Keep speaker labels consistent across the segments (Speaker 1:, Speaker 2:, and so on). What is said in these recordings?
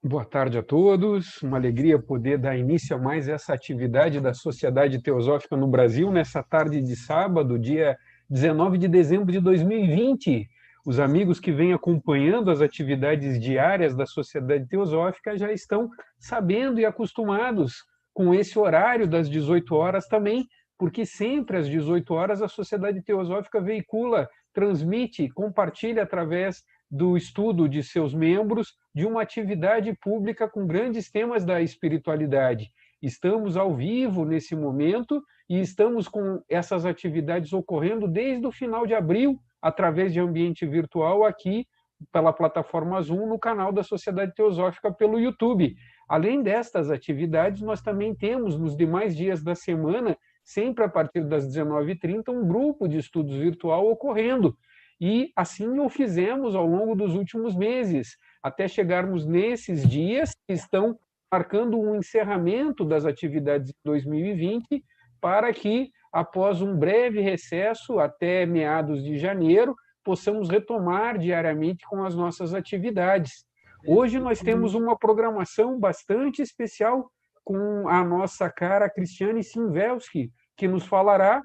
Speaker 1: Boa tarde a todos. Uma alegria poder dar início a mais essa atividade da Sociedade Teosófica no Brasil, nessa tarde de sábado, dia 19 de dezembro de 2020. Os amigos que vêm acompanhando as atividades diárias da Sociedade Teosófica já estão sabendo e acostumados com esse horário das 18 horas também, porque sempre às 18 horas a Sociedade Teosófica veicula, transmite, compartilha através do estudo de seus membros de uma atividade pública com grandes temas da espiritualidade. Estamos ao vivo nesse momento e estamos com essas atividades ocorrendo desde o final de abril, através de ambiente virtual, aqui pela plataforma Zoom, no canal da Sociedade Teosófica pelo YouTube. Além destas atividades, nós também temos, nos demais dias da semana, sempre a partir das 19h30, um grupo de estudos virtual ocorrendo. E assim o fizemos ao longo dos últimos meses, até chegarmos nesses dias que estão marcando um encerramento das atividades de 2020, para que, após um breve recesso, até meados de janeiro, possamos retomar diariamente com as nossas atividades. Hoje nós temos uma programação bastante especial com a nossa cara Cristiane Simvelski, que nos falará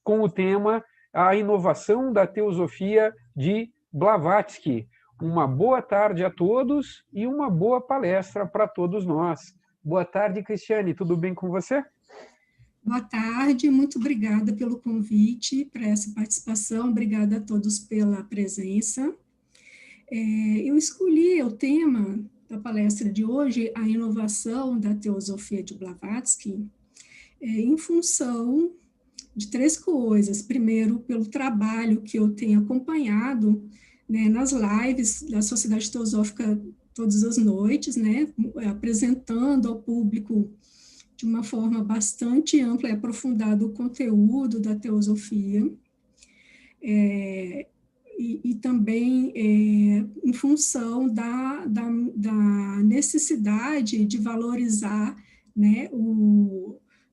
Speaker 1: com o tema A Inovação da Teosofia de Blavatsky. Uma boa tarde a todos e uma boa palestra para todos nós. Boa tarde, Cristiane, tudo bem com você?
Speaker 2: Boa tarde, muito obrigada pelo convite para essa participação, obrigada a todos pela presença. Eu escolhi o tema da palestra de hoje, a inovação da teosofia de Blavatsky, em função de três coisas. Primeiro, pelo trabalho que eu tenho acompanhado, né, nas lives da Sociedade Teosófica todas as noites, né, apresentando ao público de uma forma bastante ampla e aprofundada o conteúdo da teosofia, e também em função da necessidade de valorizar, né,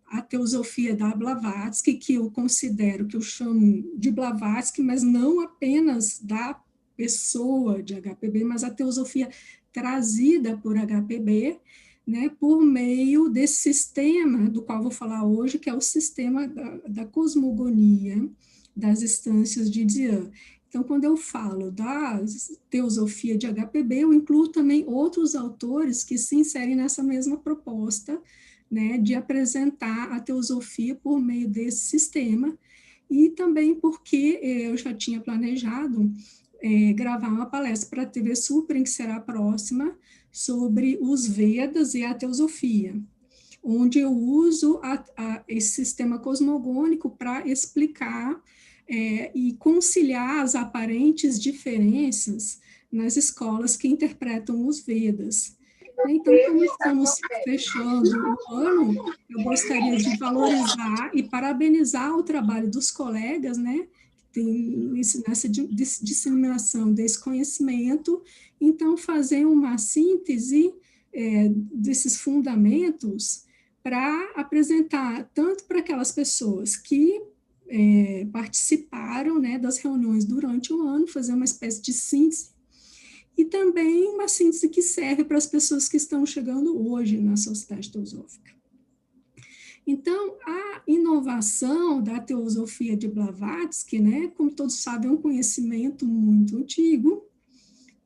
Speaker 2: a teosofia da Blavatsky, que eu considero, que eu chamo de Blavatsky, mas não apenas da pessoa de HPB, mas a teosofia trazida por HPB, né, por meio desse sistema do qual vou falar hoje, que é o sistema da cosmogonia das instâncias de Dhyan. Então, quando eu falo da teosofia de HPB, eu incluo também outros autores que se inserem nessa mesma proposta, né, de apresentar a teosofia por meio desse sistema, e também porque eu já tinha planejado gravar uma palestra para a TV Suprem, que será a próxima, sobre os Vedas e a teosofia, onde eu uso esse sistema cosmogônico para explicar e conciliar as aparentes diferenças nas escolas que interpretam os Vedas. Então, como estamos fechando o ano, eu gostaria de valorizar e parabenizar o trabalho dos colegas, né, que tem nessa disseminação desse conhecimento. Então, fazer uma síntese desses fundamentos para apresentar tanto para aquelas pessoas que participaram, né, das reuniões durante o ano, fazer uma espécie de síntese, e também uma síntese que serve para as pessoas que estão chegando hoje na Sociedade Teosófica. Então, a inovação da teosofia de Blavatsky, né, como todos sabem, é um conhecimento muito antigo.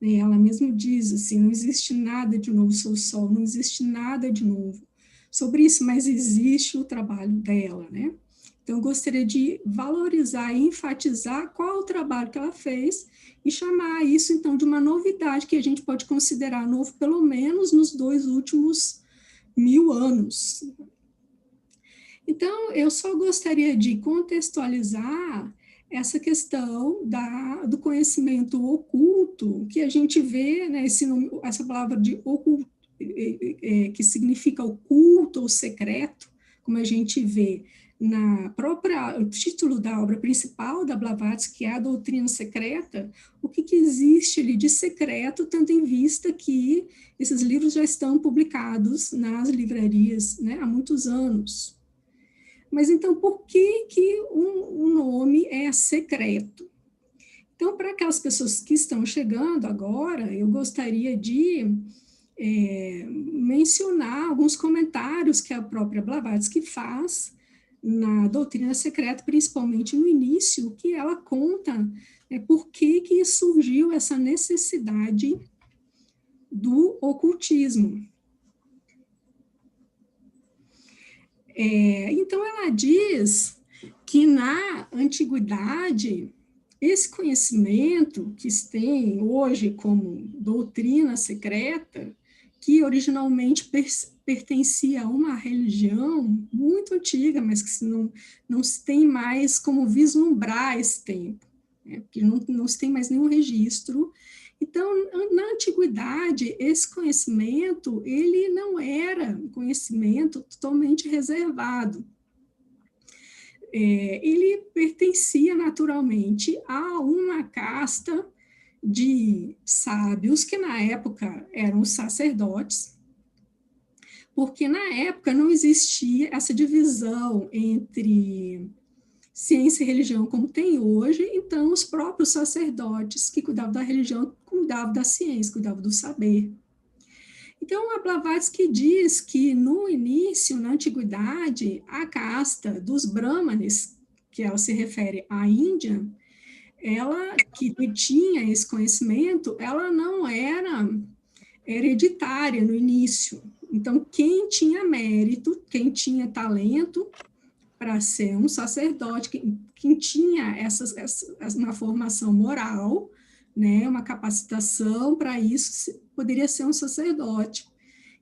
Speaker 2: Ela mesma diz assim, não existe nada de novo sob o sol, não existe nada de novo sobre isso, mas existe o trabalho dela, né? Então, eu gostaria de valorizar e enfatizar qual é o trabalho que ela fez e chamar isso, então, de uma novidade que a gente pode considerar novo, pelo menos nos 2 últimos 1000 anos. Então, eu só gostaria de contextualizar essa questão do conhecimento oculto, que a gente vê, né, essa palavra de oculto, que significa oculto ou secreto, como a gente vê o título da obra principal da Blavatsky, que é a Doutrina Secreta. O que existe ali de secreto, tendo em vista que esses livros já estão publicados nas livrarias, né, há muitos anos. Mas então, por que um nome é secreto? Então, para aquelas pessoas que estão chegando agora, eu gostaria de mencionar alguns comentários que a própria Blavatsky faz na doutrina secreta, principalmente no início, que ela conta por que surgiu essa necessidade do ocultismo. Então, ela diz que na antiguidade, esse conhecimento que se tem hoje como doutrina secreta, que originalmente pertencia a uma religião muito antiga, mas que não se tem mais como vislumbrar esse tempo, né? Porque não se tem mais nenhum registro. Então, na antiguidade, esse conhecimento, ele não era um conhecimento totalmente reservado. Ele pertencia naturalmente a uma casta de sábios, que na época eram os sacerdotes, porque na época não existia essa divisão entre ciência e religião como tem hoje, então os próprios sacerdotes que cuidavam da religião cuidavam da ciência, cuidavam do saber. Então, a Blavatsky diz que no início, na antiguidade, a casta dos brahmanes, que ela se refere à Índia, ela que tinha esse conhecimento, ela não era hereditária no início. Então, quem tinha mérito, quem tinha talento para ser um sacerdote, quem tinha uma formação moral, né, uma capacitação para isso, poderia ser um sacerdote.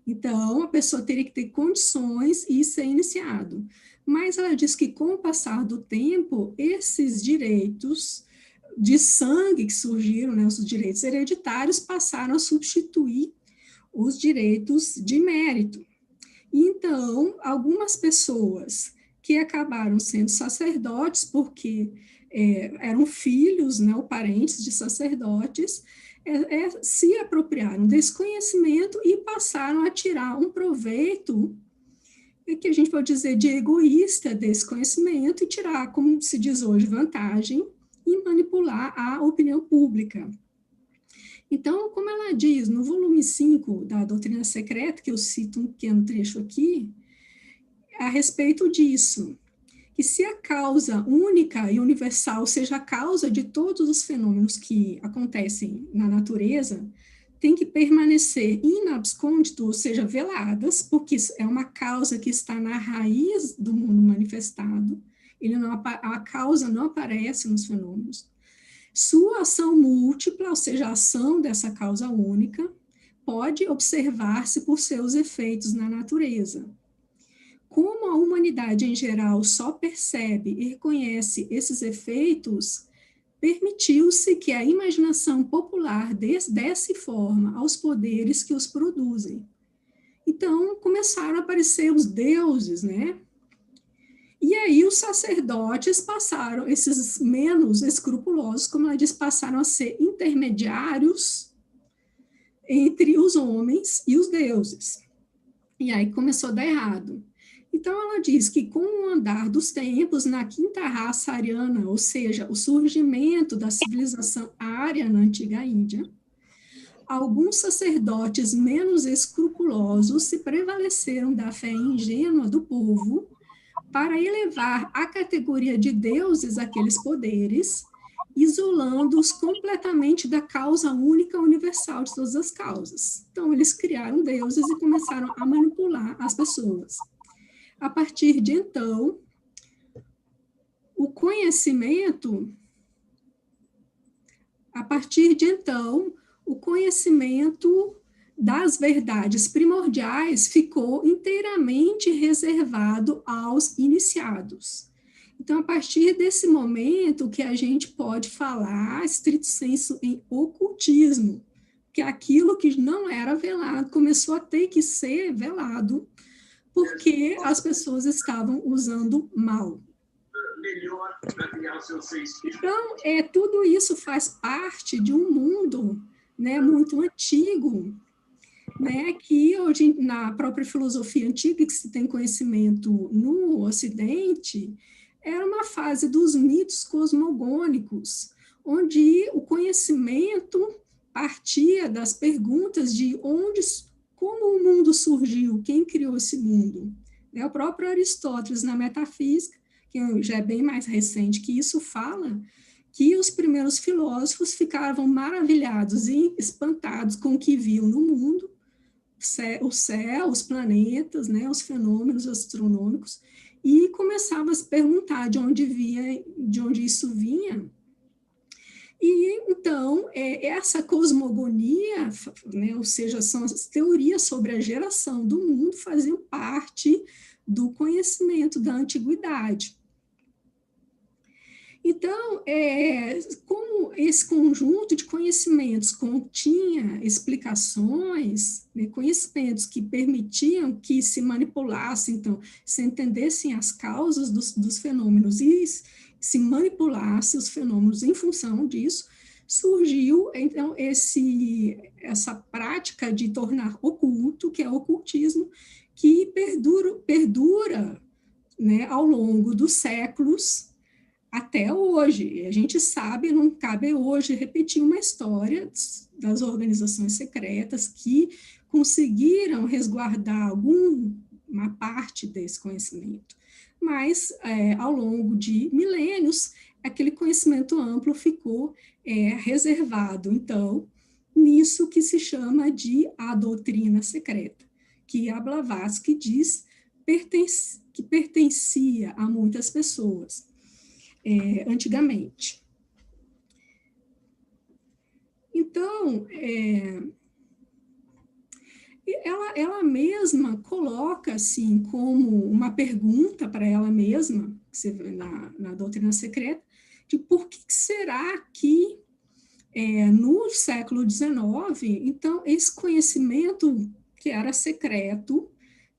Speaker 2: Então, a pessoa teria que ter condições e ser iniciado. Mas ela diz que, com o passar do tempo, esses direitos de sangue que surgiram, né, os direitos hereditários, passaram a substituir os direitos de mérito. Então, algumas pessoas que acabaram sendo sacerdotes porque eram filhos, né, ou parentes de sacerdotes, se apropriaram desse conhecimento e passaram a tirar um proveito, que a gente pode dizer de egoísta desse conhecimento, e tirar, como se diz hoje, vantagem e manipular a opinião pública. Então, como ela diz no volume 5 da Doutrina Secreta, que eu cito um pequeno trecho aqui, a respeito disso, que se a causa única e universal, ou seja, a causa de todos os fenômenos que acontecem na natureza, tem que permanecer inabscôndito, ou seja, veladas, porque é uma causa que está na raiz do mundo manifestado, a causa não aparece nos fenômenos. Sua ação múltipla, ou seja, a ação dessa causa única, pode observar-se por seus efeitos na natureza. Como a humanidade em geral só percebe e reconhece esses efeitos, permitiu-se que a imaginação popular desse forma aos poderes que os produzem. Então, começaram a aparecer os deuses, né? E aí os sacerdotes passaram, esses menos escrupulosos, como ela diz, passaram a ser intermediários entre os homens e os deuses. E aí começou a dar errado. Então, ela diz que com o andar dos tempos, na quinta raça ariana, ou seja, o surgimento da civilização ária na antiga Índia, alguns sacerdotes menos escrupulosos se prevaleceram da fé ingênua do povo para elevar à categoria de deuses aqueles poderes, isolando-os completamente da causa única universal de todas as causas. Então, eles criaram deuses e começaram a manipular as pessoas. A partir de então, o conhecimento das verdades primordiais ficou inteiramente reservado aos iniciados. Então, a partir desse momento que a gente pode falar, estrito sensu, em ocultismo, que aquilo que não era velado começou a ter que ser velado, porque as pessoas estavam usando mal. Então, tudo isso faz parte de um mundo, né, muito antigo, né, que hoje, na própria filosofia antiga, que se tem conhecimento no Ocidente, era uma fase dos mitos cosmogônicos, onde o conhecimento partia das perguntas de onde como o mundo surgiu, quem criou esse mundo? O próprio Aristóteles, na Metafísica, que já é bem mais recente que isso, fala que os primeiros filósofos ficavam maravilhados e espantados com o que viam no mundo, o céu, os planetas, né, os fenômenos astronômicos, e começava a se perguntar de onde isso vinha. E, então, essa cosmogonia, né, ou seja, são as teorias sobre a geração do mundo, faziam parte do conhecimento da antiguidade. Então, como esse conjunto de conhecimentos continha explicações, né, conhecimentos que permitiam que se manipulassem, então, se entendessem as causas dos fenômenos e se manipulasse os fenômenos em função disso, surgiu, então, essa prática de tornar oculto, que é o ocultismo, que perdura né, ao longo dos séculos, até hoje. A gente sabe, não cabe hoje repetir uma história das organizações secretas que conseguiram resguardar uma parte desse conhecimento. Mas, ao longo de milênios, aquele conhecimento amplo ficou reservado. Então, nisso que se chama de a doutrina secreta, que a Blavatsky diz que pertencia a muitas pessoas. Antigamente. Então, ela mesma coloca, assim, como uma pergunta para ela mesma, que você vê na doutrina secreta, de por que será que no século XIX, então, esse conhecimento que era secreto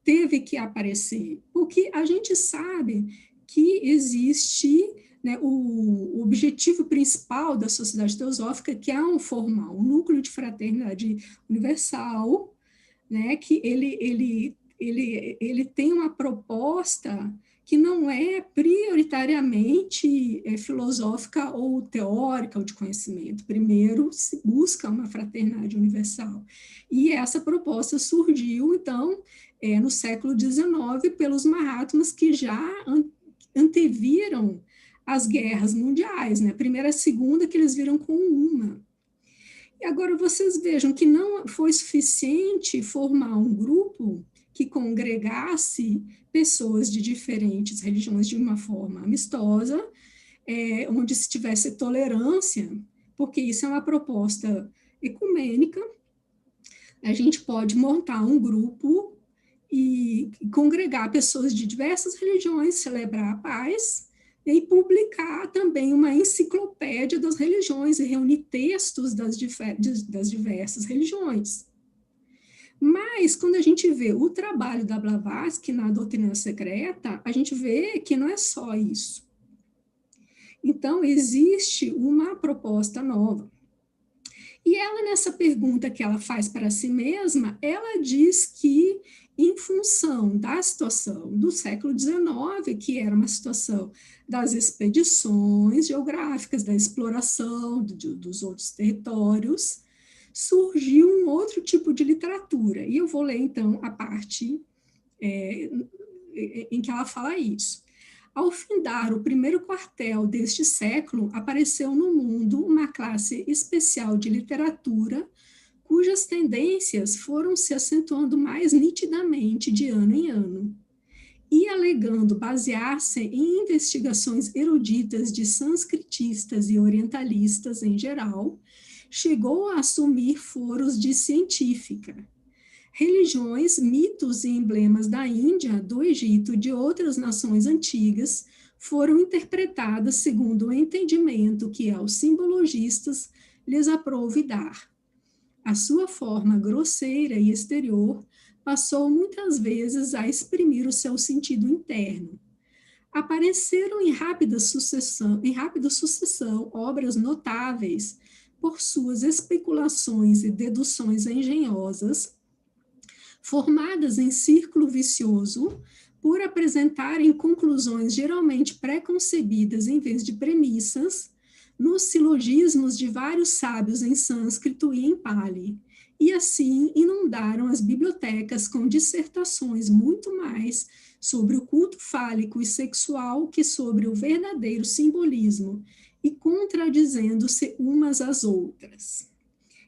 Speaker 2: teve que aparecer, porque a gente sabe que existe, né, o objetivo principal da sociedade teosófica, que é formar um núcleo de fraternidade universal, né, que ele tem uma proposta que não é prioritariamente filosófica ou teórica ou de conhecimento. Primeiro se busca uma fraternidade universal. E essa proposta surgiu, então, no século XIX, pelos Mahatmas, que já anteviram as guerras mundiais, né? A primeira e a segunda, que eles viram com uma. E agora vocês vejam que não foi suficiente formar um grupo que congregasse pessoas de diferentes religiões de uma forma amistosa, onde se tivesse tolerância, porque isso é uma proposta ecumênica. A gente pode montar um grupo e congregar pessoas de diversas religiões, celebrar a paz, e publicar também uma enciclopédia das religiões e reunir textos das diversas religiões. Mas, quando a gente vê o trabalho da Blavatsky na doutrina secreta, a gente vê que não é só isso. Então, existe uma proposta nova. E ela, nessa pergunta que ela faz para si mesma, ela diz que, em função da situação do século XIX, que era uma situação das expedições geográficas, da exploração dos outros territórios, surgiu um outro tipo de literatura. E eu vou ler, então, a parte em que ela fala isso. Ao findar o primeiro quartel deste século, apareceu no mundo uma classe especial de literatura cujas tendências foram se acentuando mais nitidamente de ano em ano, e alegando basear-se em investigações eruditas de sânscritistas e orientalistas em geral, chegou a assumir foros de científica. Religiões, mitos e emblemas da Índia, do Egito e de outras nações antigas foram interpretadas segundo o entendimento que aos simbologistas lhes aprouve dar. A sua forma grosseira e exterior passou muitas vezes a exprimir o seu sentido interno. Apareceram em rápida sucessão obras notáveis por suas especulações e deduções engenhosas, formadas em círculo vicioso, por apresentarem conclusões geralmente preconcebidas em vez de premissas, nos silogismos de vários sábios em sânscrito e em pali, e assim inundaram as bibliotecas com dissertações muito mais sobre o culto fálico e sexual que sobre o verdadeiro simbolismo, e contradizendo-se umas às outras.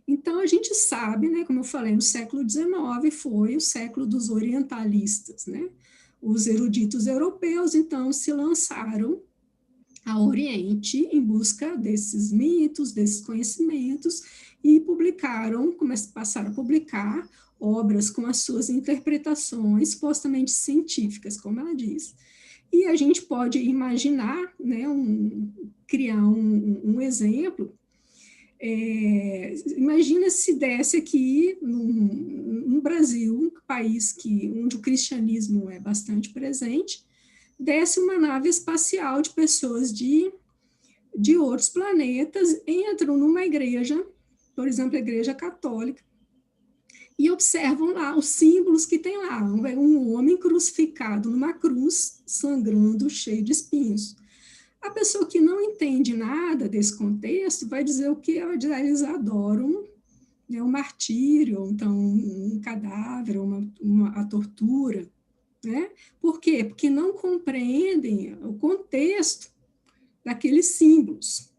Speaker 2: Então, a gente sabe, né, como eu falei, no século XIX foi o século dos orientalistas, né? Os eruditos europeus, então, se lançaram ao Oriente em busca desses mitos, desses conhecimentos, e passaram a publicar obras com as suas interpretações supostamente científicas, como ela diz. E a gente pode imaginar, né, criar um exemplo. Imagina se desse aqui no Brasil, um país onde o cristianismo é bastante presente, desse uma nave espacial de pessoas de outros planetas, entram numa igreja, por exemplo, a igreja católica, e observam lá os símbolos que tem lá. Um homem crucificado numa cruz, sangrando, cheio de espinhos. A pessoa que não entende nada desse contexto vai dizer o que eles adoram, né, o martírio, então um cadáver, a tortura. Né? Por quê? Porque não compreendem o contexto daqueles símbolos.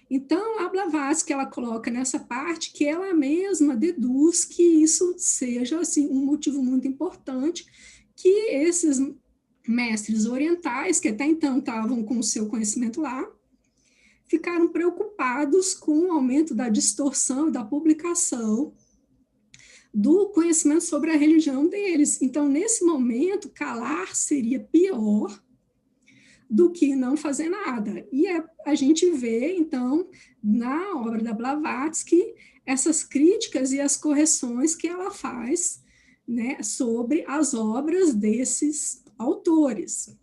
Speaker 2: Então, a Blavatsky, ela coloca nessa parte que ela mesma deduz que isso seja assim, um motivo muito importante, que esses mestres orientais, que até então estavam com o seu conhecimento lá, ficaram preocupados com o aumento da distorção e da publicação do conhecimento sobre a religião deles. Então, nesse momento, calar seria pior do que não fazer nada. E a gente vê, então, na obra da Blavatsky, essas críticas e as correções que ela faz, né, sobre as obras desses autores.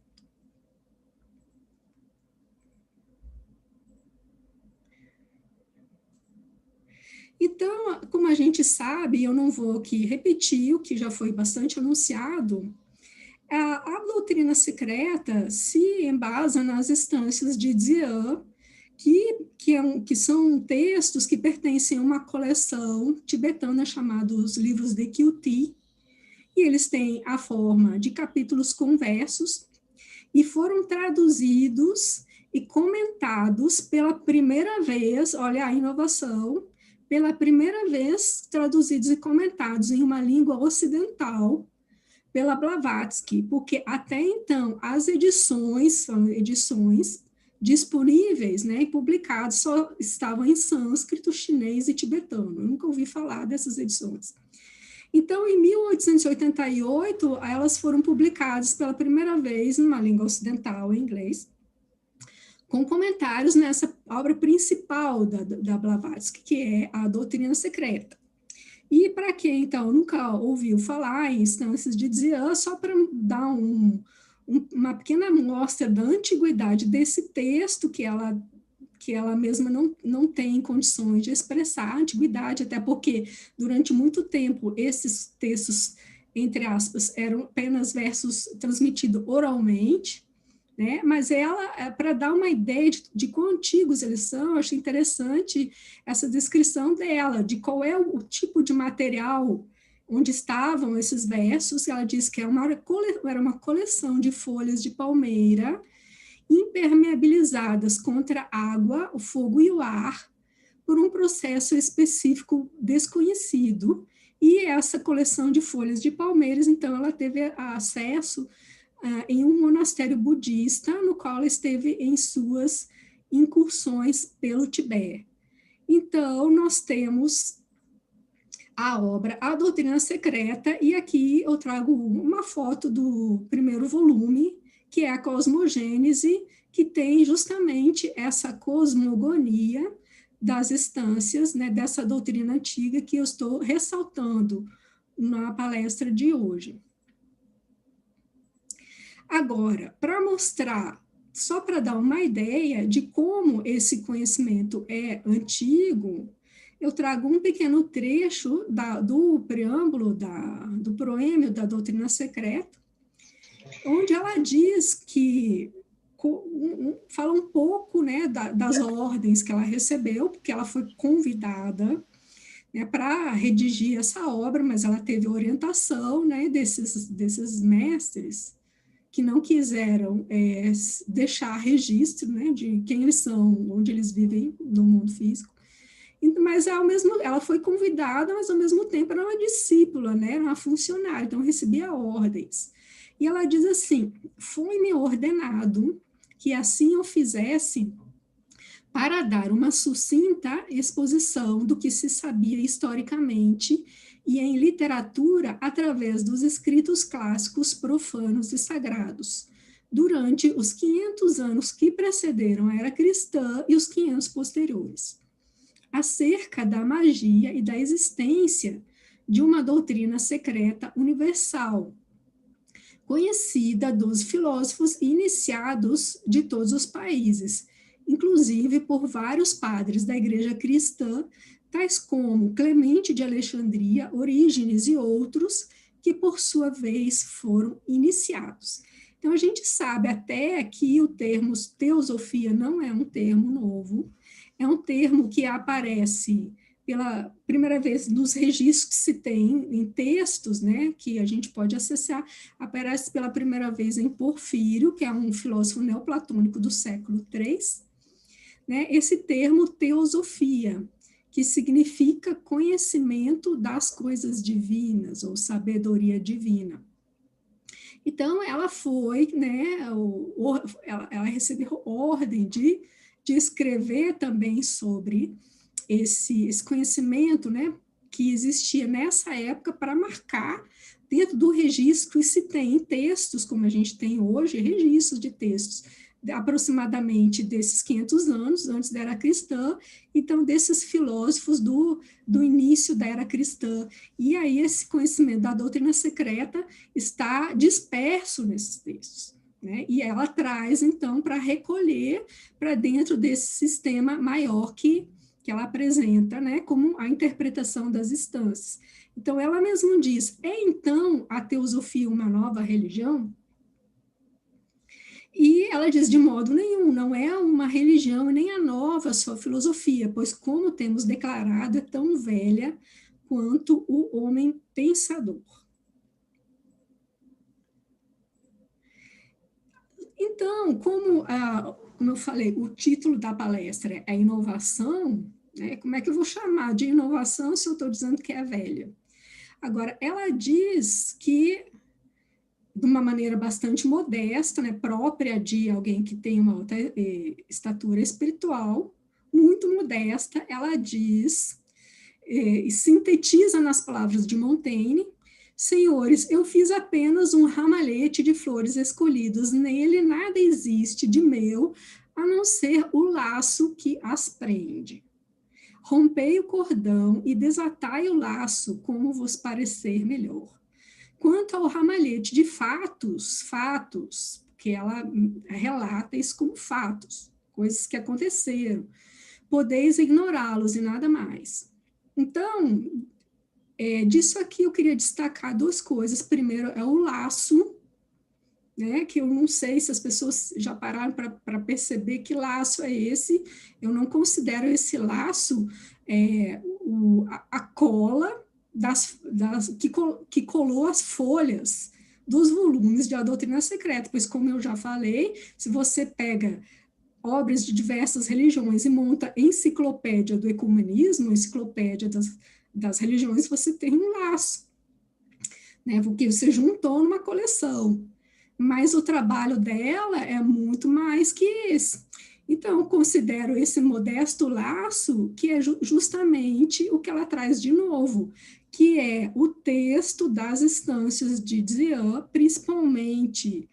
Speaker 2: Então, como a gente sabe, eu não vou aqui repetir o que já foi bastante anunciado, a doutrina secreta se embasa nas instâncias de Dzyan, que são textos que pertencem a uma coleção tibetana chamada os livros de Kyuti, e eles têm a forma de capítulos conversos, e foram traduzidos e comentados pela primeira vez, olha a inovação, pela primeira vez traduzidos e comentados em uma língua ocidental pela Blavatsky, porque até então as edições disponíveis, né, e publicadas só estavam em sânscrito, chinês e tibetano. Eu nunca ouvi falar dessas edições. Então, em 1888, elas foram publicadas pela primeira vez numa língua ocidental, em inglês, com comentários nessa obra principal da Blavatsky, que é a Doutrina Secreta. E para quem, então, nunca ouviu falar em instâncias de Dzyan, só para dar uma pequena amostra da antiguidade desse texto, que ela mesma não tem condições de expressar a antiguidade, até porque, durante muito tempo, esses textos, entre aspas, eram apenas versos transmitidos oralmente, né? Mas ela, para dar uma ideia de quão antigos eles são, eu acho interessante essa descrição dela, de qual é o tipo de material onde estavam esses versos. Ela diz que era uma coleção de folhas de palmeira impermeabilizadas contra a água, o fogo e o ar, por um processo específico desconhecido. E essa coleção de folhas de palmeiras, então, ela teve acesso em um monastério budista, no qual ela esteve em suas incursões pelo Tibete. Então, nós temos a obra A Doutrina Secreta, e aqui eu trago uma foto do primeiro volume, que é a Cosmogênese, que tem justamente essa cosmogonia das instâncias, né, dessa doutrina antiga que eu estou ressaltando na palestra de hoje. Agora, para mostrar, só para dar uma ideia de como esse conhecimento é antigo, eu trago um pequeno trecho do preâmbulo do proêmio da Doutrina Secreta, onde ela diz que fala um pouco, né, das ordens que ela recebeu, porque ela foi convidada né, para redigir essa obra, mas ela teve orientação, né, desses mestres que não quiseram deixar registro, né, de quem eles são, onde eles vivem no mundo físico. Mas ela foi convidada, mas ao mesmo tempo era uma discípula, né, era uma funcionária, então recebia ordens. E ela diz assim: foi-me ordenado que assim eu fizesse para dar uma sucinta exposição do que se sabia historicamente e em literatura através dos escritos clássicos profanos e sagrados, durante os 500 anos que precederam a era cristã e os 500 posteriores, acerca da magia e da existência de uma doutrina secreta universal, conhecida dos filósofos iniciados de todos os países, inclusive por vários padres da Igreja cristã, tais como Clemente de Alexandria, Orígenes e outros, que por sua vez foram iniciados. Então a gente sabe até que o termo teosofia não é um termo novo, é um termo que aparece pela primeira vez nos registros que se tem em textos, né, que a gente pode acessar, aparece pela primeira vez em Porfírio, que é um filósofo neoplatônico do século III, né, esse termo teosofia, que significa conhecimento das coisas divinas, ou sabedoria divina. Então, ela foi, né, ela recebeu ordem de escrever também sobre esse conhecimento, né, que existia nessa época para marcar dentro do registro, e se tem textos, como a gente tem hoje, registros de textos, aproximadamente desses 500 anos, antes da era cristã, então desses filósofos do início da era cristã, e aí esse conhecimento da doutrina secreta está disperso nesses textos, né? E ela traz, então, para recolher para dentro desse sistema maior que ela apresenta, né, como a interpretação das instâncias. Então, ela mesma diz: é então a teosofia uma nova religião? E ela diz: de modo nenhum, não é uma religião nem a nova sua filosofia, pois, como temos declarado, é tão velha quanto o homem pensador. Então, como eu falei, o título da palestra é a inovação, né? Como é que eu vou chamar de inovação se eu estou dizendo que é velha? Agora, ela diz que, de uma maneira bastante modesta, né, própria de alguém que tem uma alta estatura espiritual, muito modesta, ela diz, e sintetiza nas palavras de Montaigne: senhores, eu fiz apenas um ramalhete de flores escolhidos, nele nada existe de meu, a não ser o laço que as prende. Rompei o cordão e desatai o laço, como vos parecer melhor. Quanto ao ramalhete de fatos, que ela relata isso como fatos, coisas que aconteceram, podeis ignorá-los e nada mais. Então, disso aqui eu queria destacar duas coisas. Primeiro é o laço, né, que eu não sei se as pessoas já pararam para perceber que laço é esse. Eu não considero esse laço a cola que colou as folhas dos volumes de A Doutrina Secreta, pois, como eu já falei, se você pega obras de diversas religiões e monta enciclopédia do ecumenismo, enciclopédia das religiões, você tem um laço, né, porque você juntou numa coleção, mas o trabalho dela é muito mais que esse. Então, eu considero esse modesto laço que é justamente o que ela traz de novo, que é o texto das instâncias de Dzian, principalmente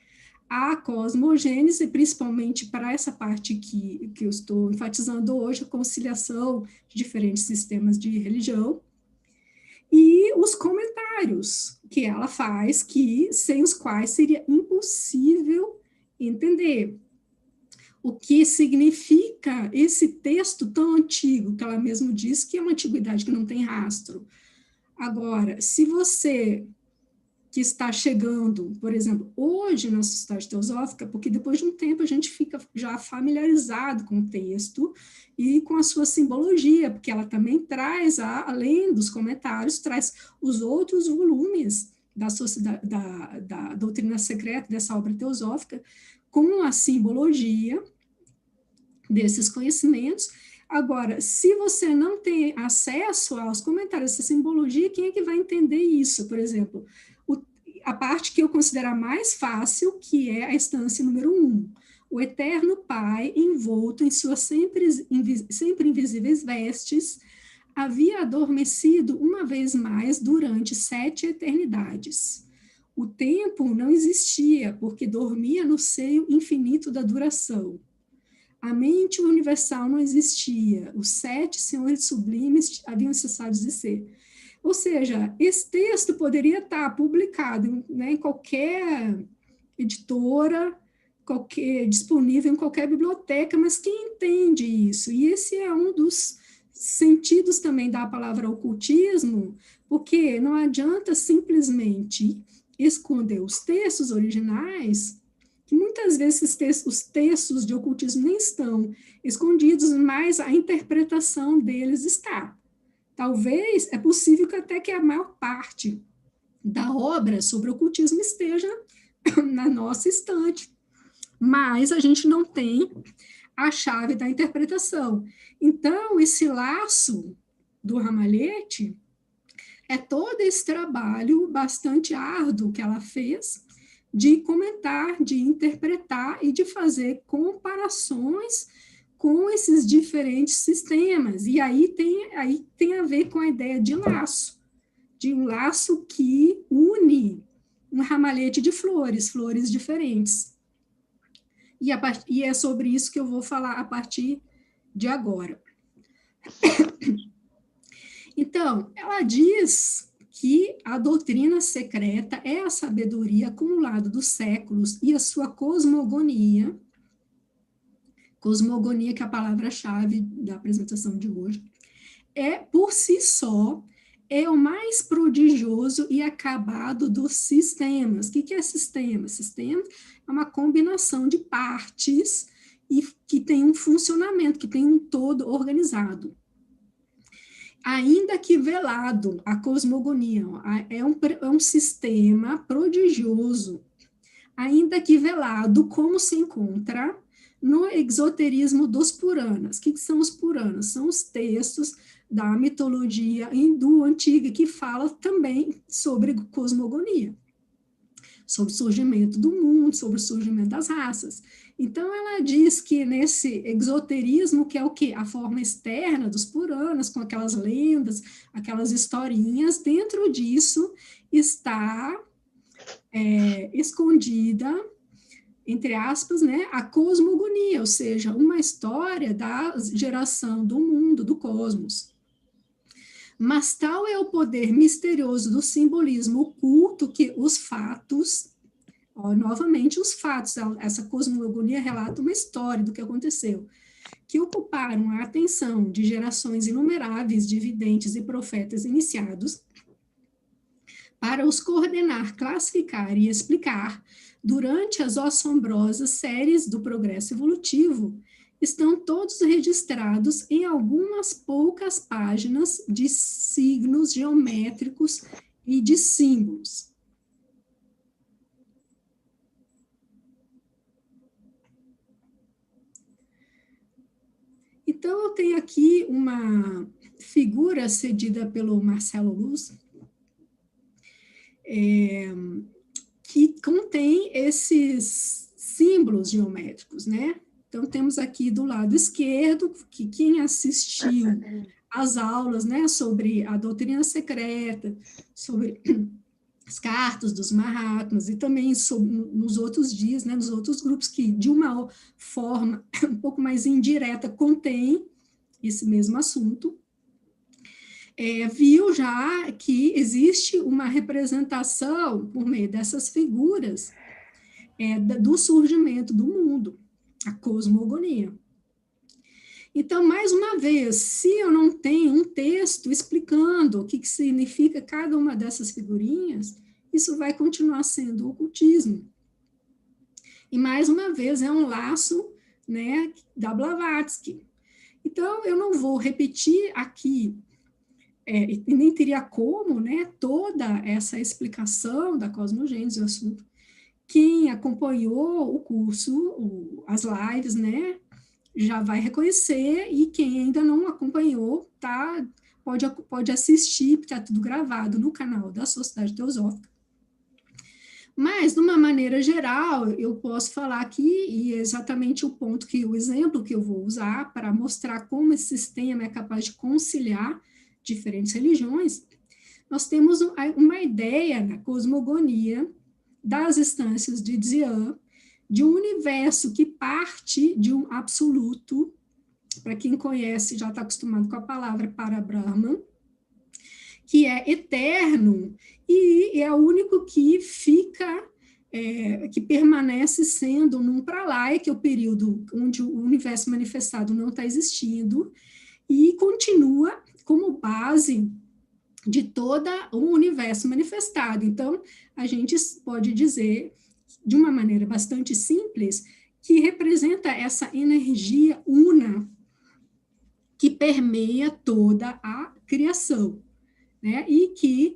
Speaker 2: a cosmogênese, principalmente para essa parte que eu estou enfatizando hoje, a conciliação de diferentes sistemas de religião, e os comentários que ela faz, que sem os quais seria impossível entender o que significa esse texto tão antigo, que ela mesma diz que é uma antiguidade que não tem rastro. Agora, se você que está chegando, por exemplo, hoje na Sociedade Teosófica, porque depois de um tempo a gente fica já familiarizado com o texto e com a sua simbologia, porque ela também traz, além dos comentários, traz os outros volumes da, sociedade, da doutrina secreta, dessa obra teosófica, com a simbologia desses conhecimentos. Agora, se você não tem acesso aos comentários dessa simbologia, quem é que vai entender isso? Por exemplo, a parte que eu considero a mais fácil, que é a instância número 1. O eterno Pai, envolto em suas sempre invisíveis vestes, havia adormecido uma vez mais durante 7 eternidades. O tempo não existia, porque dormia no seio infinito da duração. A mente universal não existia. Os 7 senhores sublimes haviam cessado de ser. Ou seja, esse texto poderia estar publicado, né, em qualquer editora, disponível em qualquer biblioteca, mas quem entende isso? E esse é um dos sentidos também da palavra ocultismo, porque não adianta simplesmente esconder os textos originais, que muitas vezes os textos de ocultismo nem estão escondidos, mas a interpretação deles está. Talvez, é possível que até que a maior parte da obra sobre ocultismo esteja na nossa estante, mas a gente não tem a chave da interpretação. Então, esse laço do ramalhete é todo esse trabalho bastante árduo que ela fez de comentar, de interpretar e de fazer comparações com esses diferentes sistemas. E aí tem a ver com a ideia de um laço que une um ramalhete de flores diferentes. E é sobre isso que eu vou falar a partir de agora. Então, ela diz que a doutrina secreta é a sabedoria acumulada dos séculos e a sua cosmogonia, que é a palavra-chave da apresentação de hoje, por si só, é o mais prodigioso e acabado dos sistemas. O que é sistema? Sistema é uma combinação de partes e que tem um funcionamento, que tem um todo organizado. Ainda que velado, a cosmogonia é um sistema prodigioso, ainda que velado, como se encontra no exoterismo dos Puranas. O que são os Puranas? São os textos da mitologia hindu antiga que fala também sobre cosmogonia, sobre o surgimento do mundo, sobre o surgimento das raças. Então, ela diz que nesse exoterismo, que é o quê? A forma externa dos Puranas, com aquelas lendas, aquelas historinhas, dentro disso está escondida, entre aspas, né, a cosmogonia, ou seja, uma história da geração do mundo, do cosmos. Mas tal é o poder misterioso do simbolismo oculto que os fatos, novamente os fatos, essa cosmogonia relata uma história do que aconteceu, que ocuparam a atenção de gerações inumeráveis de videntes e profetas iniciados, para os coordenar, classificar e explicar, durante as assombrosas séries do progresso evolutivo, estão todos registrados em algumas poucas páginas de signos geométricos e de símbolos. Então, eu tenho aqui uma figura cedida pelo Marcelo Luz, que contém esses símbolos geométricos, né? Então, temos aqui do lado esquerdo, que quem assistiu às aulas, né, sobre a doutrina secreta, sobre as cartas dos Mahatmas, e também nos outros dias, né, nos outros grupos que, de uma forma um pouco mais indireta, contém esse mesmo assunto, viu já que existe uma representação, por meio dessas figuras, do surgimento do mundo, a cosmogonia. Então, mais uma vez, se eu não tenho um texto explicando o que significa cada uma dessas figurinhas, isso vai continuar sendo ocultismo. E, mais uma vez, é um laço, né, da Blavatsky. Então, eu não vou repetir aqui, e nem teria como, né, toda essa explicação da cosmogênese do assunto. Quem acompanhou o curso, as lives, né, já vai reconhecer, e quem ainda não acompanhou, tá, pode assistir, porque está tudo gravado no canal da Sociedade Teosófica. Mas, de uma maneira geral, eu posso falar aqui, e é exatamente o exemplo que eu vou usar para mostrar como esse sistema é capaz de conciliar diferentes religiões. Nós temos uma ideia na cosmogonia das instâncias de Dzyan, de um universo que parte de um absoluto. Para quem conhece, já está acostumado com a palavra Parabrahman, que é eterno e é o único que fica, que permanece sendo num pralaya, que é o período onde o universo manifestado não está existindo, e continua como base de todo o universo manifestado. Então, a gente pode dizer, de uma maneira bastante simples, que representa essa energia una que permeia toda a criação, né? E que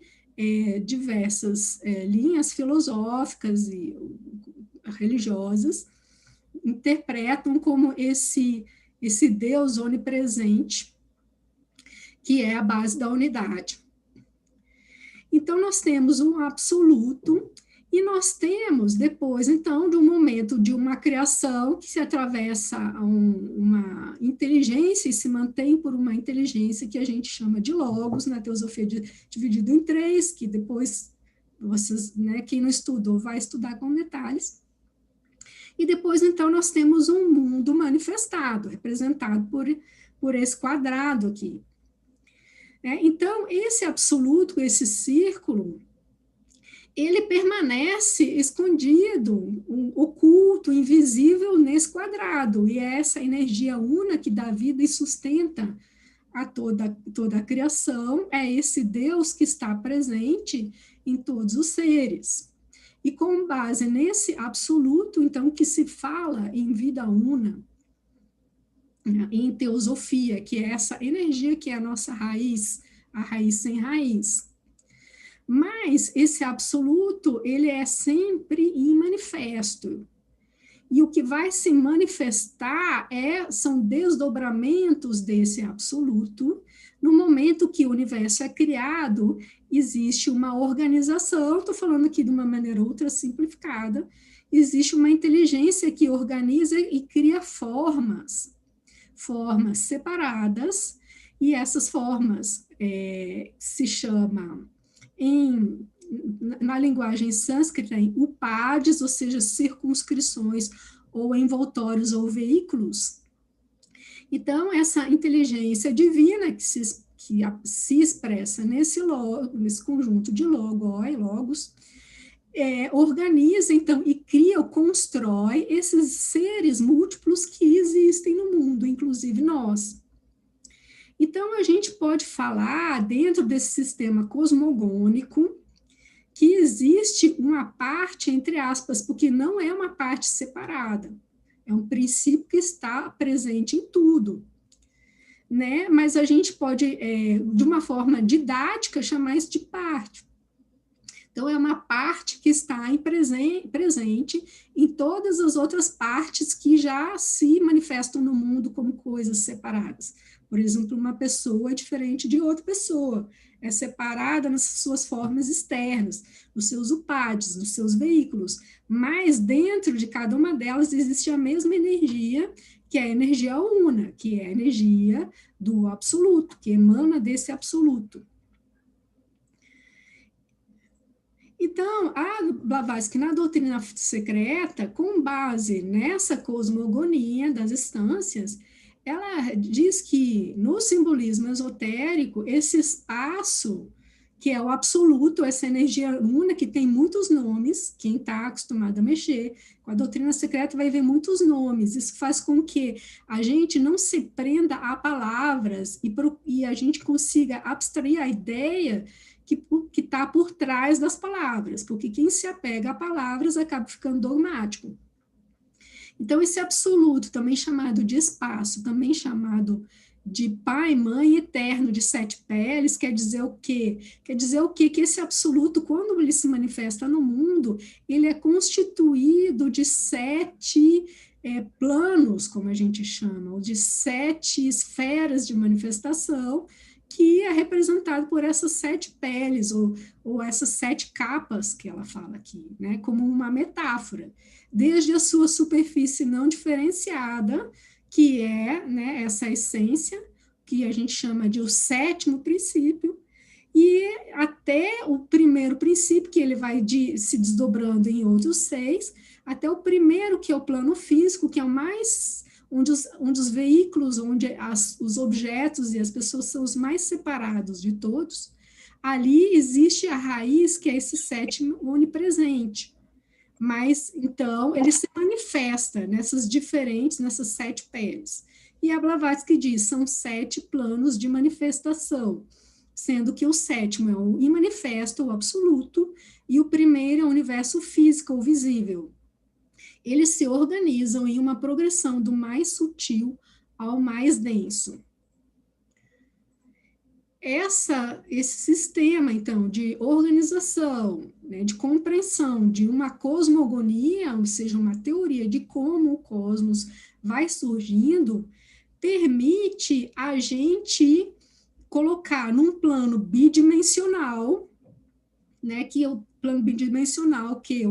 Speaker 2: diversas linhas filosóficas e religiosas interpretam como esse Deus onipresente, que é a base da unidade. Então, nós temos um absoluto, e nós temos, depois, então, de um momento de uma criação que se atravessa uma inteligência e se mantém por uma inteligência que a gente chama de logos, na teosofia dividido em três, que depois vocês, né, quem não estudou, vai estudar com detalhes. E depois, então, nós temos um mundo manifestado, representado por esse quadrado aqui. Então, esse absoluto, esse círculo, ele permanece escondido, oculto, invisível nesse quadrado, e é essa energia una que dá vida e sustenta a toda a criação, é esse Deus que está presente em todos os seres. E com base nesse absoluto, então, que se fala em vida una, em teosofia, que é essa energia que é a nossa raiz, a raiz sem raiz. Mas esse absoluto, ele é sempre em manifesto. E o que vai se manifestar são desdobramentos desse absoluto. No momento que o universo é criado, existe uma organização, estou falando aqui de uma maneira ultra simplificada, existe uma inteligência que organiza e cria formas separadas, e essas formas se chamam, na linguagem sânscrita, em upadis, ou seja, circunscrições, ou envoltórios, ou veículos. Então, essa inteligência divina que se expressa nesse conjunto de logos, organiza, então, e cria ou constrói esses seres múltiplos que existem no mundo, inclusive nós. Então, a gente pode falar, dentro desse sistema cosmogônico, que existe uma parte, entre aspas, porque não é uma parte separada, é um princípio que está presente em tudo, né? Mas a gente pode, de uma forma didática, chamar isso de parte. Então, é uma parte que está presente em todas as outras partes que já se manifestam no mundo como coisas separadas. Por exemplo, uma pessoa é diferente de outra pessoa, é separada nas suas formas externas, nos seus upadis, nos seus veículos, mas dentro de cada uma delas existe a mesma energia, que é a energia una, que é a energia do absoluto, que emana desse absoluto. Então, a Blavatsky, na doutrina secreta, com base nessa cosmogonia das instâncias, ela diz que, no simbolismo esotérico, esse espaço, que é o absoluto, essa energia una, que tem muitos nomes, quem está acostumado a mexer com a doutrina secreta vai ver muitos nomes, isso faz com que a gente não se prenda a palavras e a gente consiga abstrair a ideia que está por trás das palavras, porque quem se apega a palavras acaba ficando dogmático. Então, esse absoluto, também chamado de espaço, também chamado de pai, mãe eterno de 7 peles, quer dizer o quê? Quer dizer o quê? Que esse absoluto, quando ele se manifesta no mundo, ele é constituído de 7 planos, como a gente chama, ou de 7 esferas de manifestação, que é representado por essas 7 peles, ou essas 7 capas que ela fala aqui, né, como uma metáfora. Desde a sua superfície não diferenciada, que é, né, essa essência, que a gente chama de o 7º princípio, e até o primeiro princípio, que ele vai se desdobrando em outros 6, até o primeiro, que é o plano físico, que é o mais, onde os veículos, onde os objetos e as pessoas são os mais separados de todos. Ali existe a raiz, que é esse 7º onipresente. Mas, então, ele se manifesta nessas 7 peles. E a Blavatsky diz, são 7 planos de manifestação, sendo que o 7º é o imanifesto, o absoluto, e o primeiro é o universo físico, ou visível. Eles se organizam em uma progressão do mais sutil ao mais denso. Esse sistema, então, de organização, né, de compreensão de uma cosmogonia, ou seja, uma teoria de como o cosmos vai surgindo, permite a gente colocar num plano bidimensional, né, que é o plano bidimensional, que é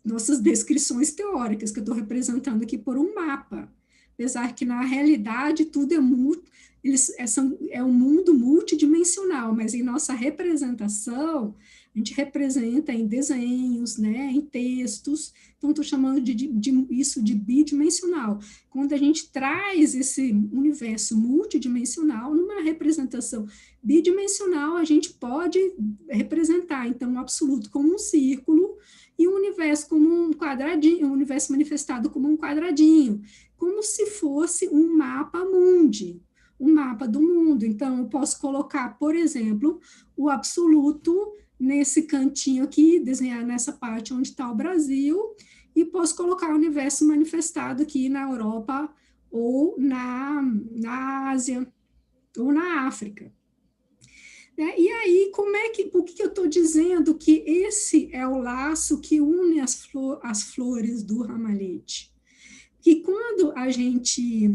Speaker 2: nossas descrições teóricas, que eu estou representando aqui por um mapa. Apesar que, na realidade, tudo é um mundo multidimensional, mas em nossa representação, a gente representa em desenhos, né, em textos, então estou chamando isso de bidimensional. Quando a gente traz esse universo multidimensional numa representação bidimensional, a gente pode representar, então, o absoluto como um círculo e o universo como um quadradinho, o universo manifestado como um quadradinho, como se fosse um mapa mundi, um mapa do mundo. Então, eu posso colocar, por exemplo, o absoluto nesse cantinho aqui, desenhar nessa parte onde está o Brasil, e posso colocar o universo manifestado aqui na Europa, ou na Ásia, ou na África. E aí, por que eu estou dizendo que esse é o laço que une as flores do ramalhete? Que quando a gente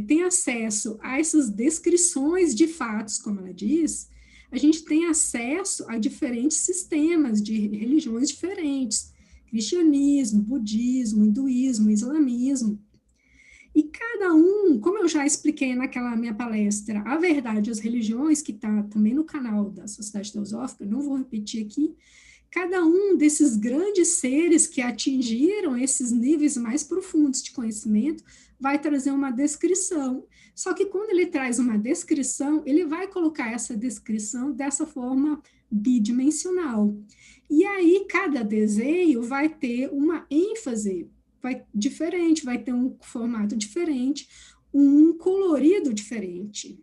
Speaker 2: tem acesso a essas descrições de fatos, como ela diz, a gente tem acesso a diferentes sistemas de religiões diferentes, cristianismo, budismo, hinduísmo, islamismo, e cada um, como eu já expliquei naquela minha palestra, A Verdade e as Religiões, que está também no canal da Sociedade Teosófica, não vou repetir aqui, cada um desses grandes seres que atingiram esses níveis mais profundos de conhecimento vai trazer uma descrição. Só que quando ele traz uma descrição, ele vai colocar essa descrição dessa forma bidimensional. E aí, cada desenho vai ter uma ênfase diferente, vai ter um formato diferente, um colorido diferente.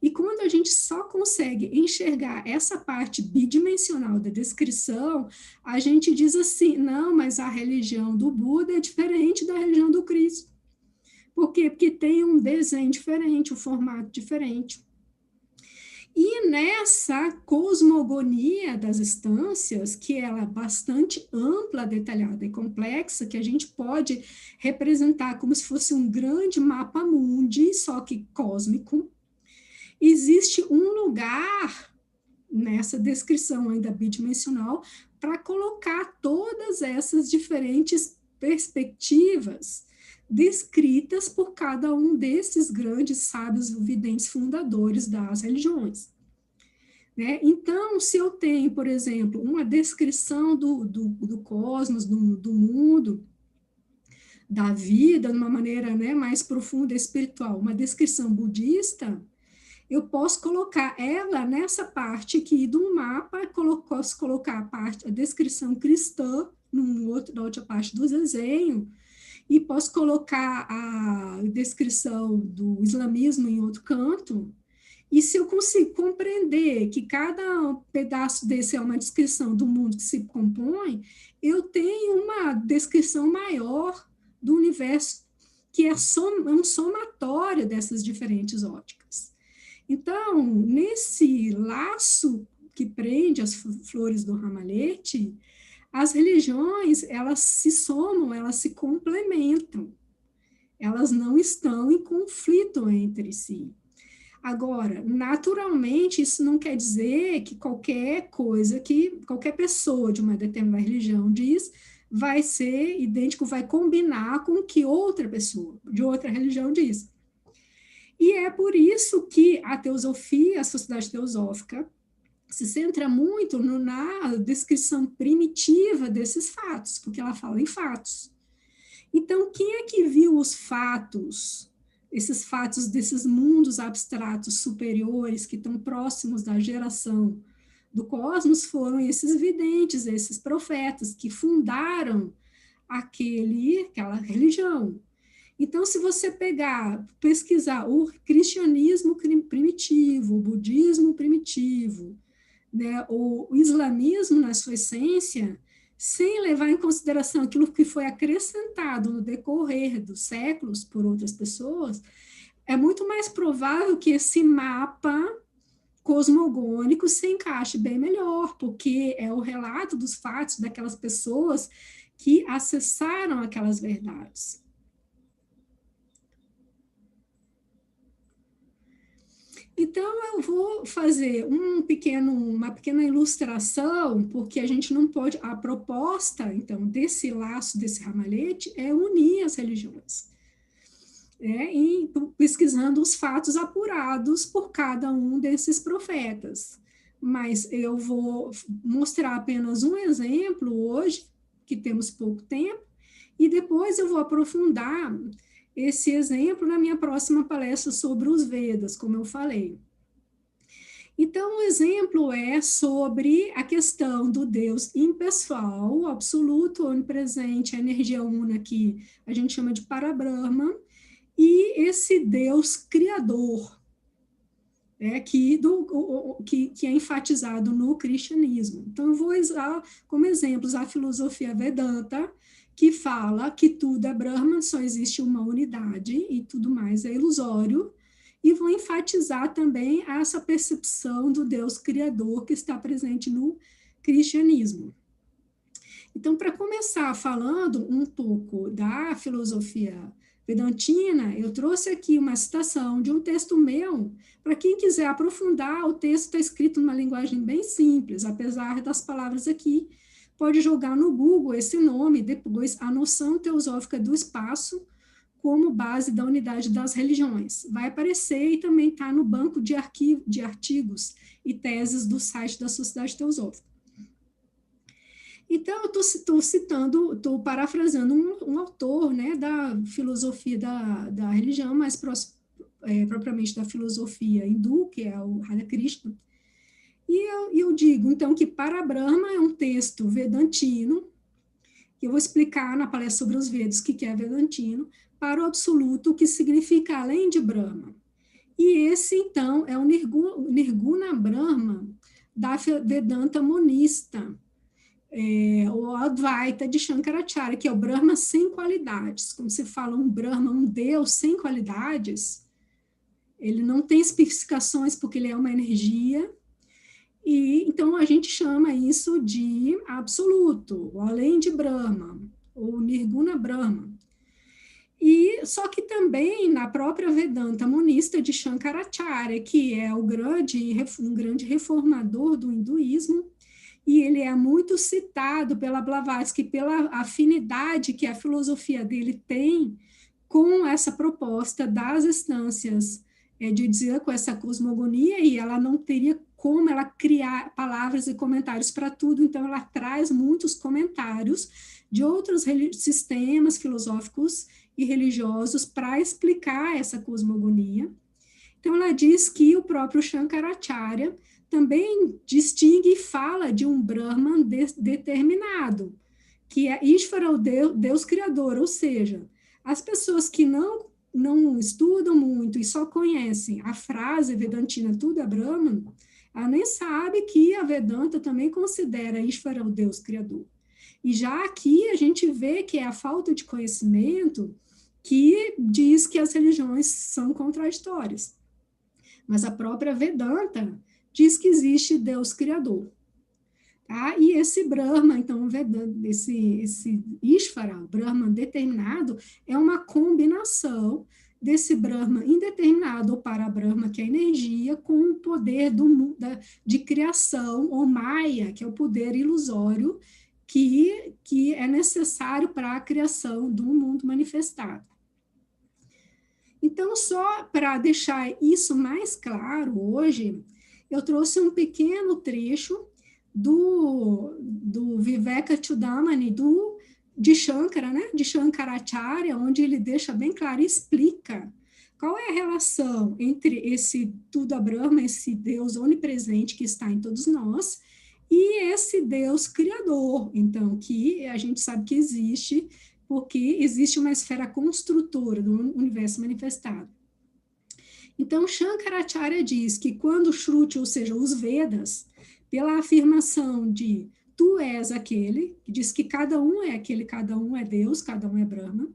Speaker 2: E quando a gente só consegue enxergar essa parte bidimensional da descrição, a gente diz assim, não, mas a religião do Buda é diferente da religião do Cristo. Por quê? Porque tem um desenho diferente, um formato diferente. E nessa cosmogonia das instâncias, que ela é bastante ampla, detalhada e complexa, que a gente pode representar como se fosse um grande mapa mundi, só que cósmico, existe um lugar nessa descrição ainda bidimensional para colocar todas essas diferentes perspectivas descritas por cada um desses grandes sábios videntes fundadores das religiões. Né? Então, se eu tenho, por exemplo, uma descrição do cosmos, do mundo, da vida, de uma maneira, né, mais profunda, espiritual, uma descrição budista, eu posso colocar ela nessa parte aqui do mapa, posso colocar a descrição cristã na outra parte do desenho, e posso colocar a descrição do islamismo em outro canto, E se eu consigo compreender que cada pedaço desse é uma descrição do mundo que se compõe, eu tenho uma descrição maior do universo, que é um somatório dessas diferentes óticas. Então, nesse laço que prende as flores do ramalhete, as religiões, elas se somam, elas se complementam. Elas não estão em conflito entre si. Agora, naturalmente, isso não quer dizer que qualquer coisa que qualquer pessoa de uma determinada religião diz vai ser idêntico, vai combinar com o que outra pessoa de outra religião diz. E é por isso que a teosofia, a sociedade teosófica, se centra muito na descrição primitiva desses fatos, porque ela fala em fatos. Então, quem é que viu os fatos, esses fatos desses mundos abstratos superiores que estão próximos da geração do cosmos? Foram esses videntes, esses profetas que fundaram aquela religião. Então, se você pesquisar o cristianismo primitivo, o budismo primitivo, né, o islamismo na sua essência, sem levar em consideração aquilo que foi acrescentado no decorrer dos séculos por outras pessoas, é muito mais provável que esse mapa cosmogônico se encaixe bem melhor, porque é o relato dos fatos daquelas pessoas que acessaram aquelas verdades. Então, eu vou fazer uma pequena ilustração, porque a gente não pode. A proposta, então, desse laço, desse ramalhete, é unir as religiões, e pesquisando os fatos apurados por cada um desses profetas. Mas eu vou mostrar apenas um exemplo hoje, que temos pouco tempo, e depois eu vou aprofundar esse exemplo na minha próxima palestra sobre os Vedas, como eu falei. Então, o exemplo é sobre a questão do Deus impessoal, absoluto, onipresente, a energia una que a gente chama de Parabrahma, e esse Deus criador, que é enfatizado no cristianismo. Então, eu vou usar como exemplos a filosofia Vedanta, que fala que tudo é Brahman, só existe uma unidade e tudo mais é ilusório, e vou enfatizar também essa percepção do Deus criador que está presente no cristianismo. Então, para começar falando um pouco da filosofia vedantina, eu trouxe aqui uma citação de um texto meu. Para quem quiser aprofundar, o texto está escrito numa linguagem bem simples, apesar das palavras aqui. Pode jogar no Google esse nome, depois a noção teosófica do espaço como base da unidade das religiões. Vai aparecer e também está no banco de artigos e teses do site da Sociedade Teosófica. Então, eu estou parafraseando um autor, da filosofia da religião, mais propriamente da filosofia hindu, que é o Hare Krishna. E eu digo, então, que Parabrahma é um texto vedantino, que eu vou explicar na palestra sobre os Vedas o que é vedantino, para o absoluto, o que significa além de Brahma. E esse, então, é o Nirguna Brahma da Vedanta monista, o Advaita de Shankaracharya, que é o Brahma sem qualidades. Quando se fala um Brahma, um Deus sem qualidades, ele não tem especificações porque ele é uma energia, e então a gente chama isso de absoluto, ou além de Brahma, ou Nirguna Brahma. E só que também na própria Vedanta monista de Shankaracharya, que é um grande reformador do hinduísmo, e ele é muito citado pela Blavatsky pela afinidade que a filosofia dele tem com essa proposta das instâncias de dizer com essa cosmogonia, e ela não teria como ela criar palavras e comentários para tudo, então ela traz muitos comentários de outros sistemas filosóficos e religiosos para explicar essa cosmogonia. Então ela diz que o próprio Shankaracharya também distingue e fala de um Brahman determinado, que é Ishvara, o Deus criador, ou seja, as pessoas que não não estudam muito e só conhecem a frase vedantina tudo é Brahman, ela nem sabe que a Vedanta também considera Ishvara o Deus Criador. E já aqui a gente vê que é a falta de conhecimento que diz que as religiões são contraditórias. Mas a própria Vedanta diz que existe Deus Criador. Tá? E esse Brahma, então, esse Ishvara, o Brahman determinado, é uma combinação desse Brahma indeterminado, ou Parabrahma, que é a energia, com o poder de criação, ou Maya, que é o poder ilusório, que é necessário para a criação do mundo manifestado. Então, só para deixar isso mais claro hoje, eu trouxe um pequeno trecho do Viveka Chudamani, de Shankara, né? De Shankaracharya, onde ele deixa bem claro e explica qual é a relação entre esse Tudo Brahma, esse Deus onipresente que está em todos nós, e esse Deus criador, então, que a gente sabe que existe, porque existe uma esfera construtora do universo manifestado. Então, Shankaracharya diz que quando Shruti, ou seja, os Vedas, pela afirmação de tu és aquele, que diz que cada um é aquele, cada um é Deus, cada um é Brahma,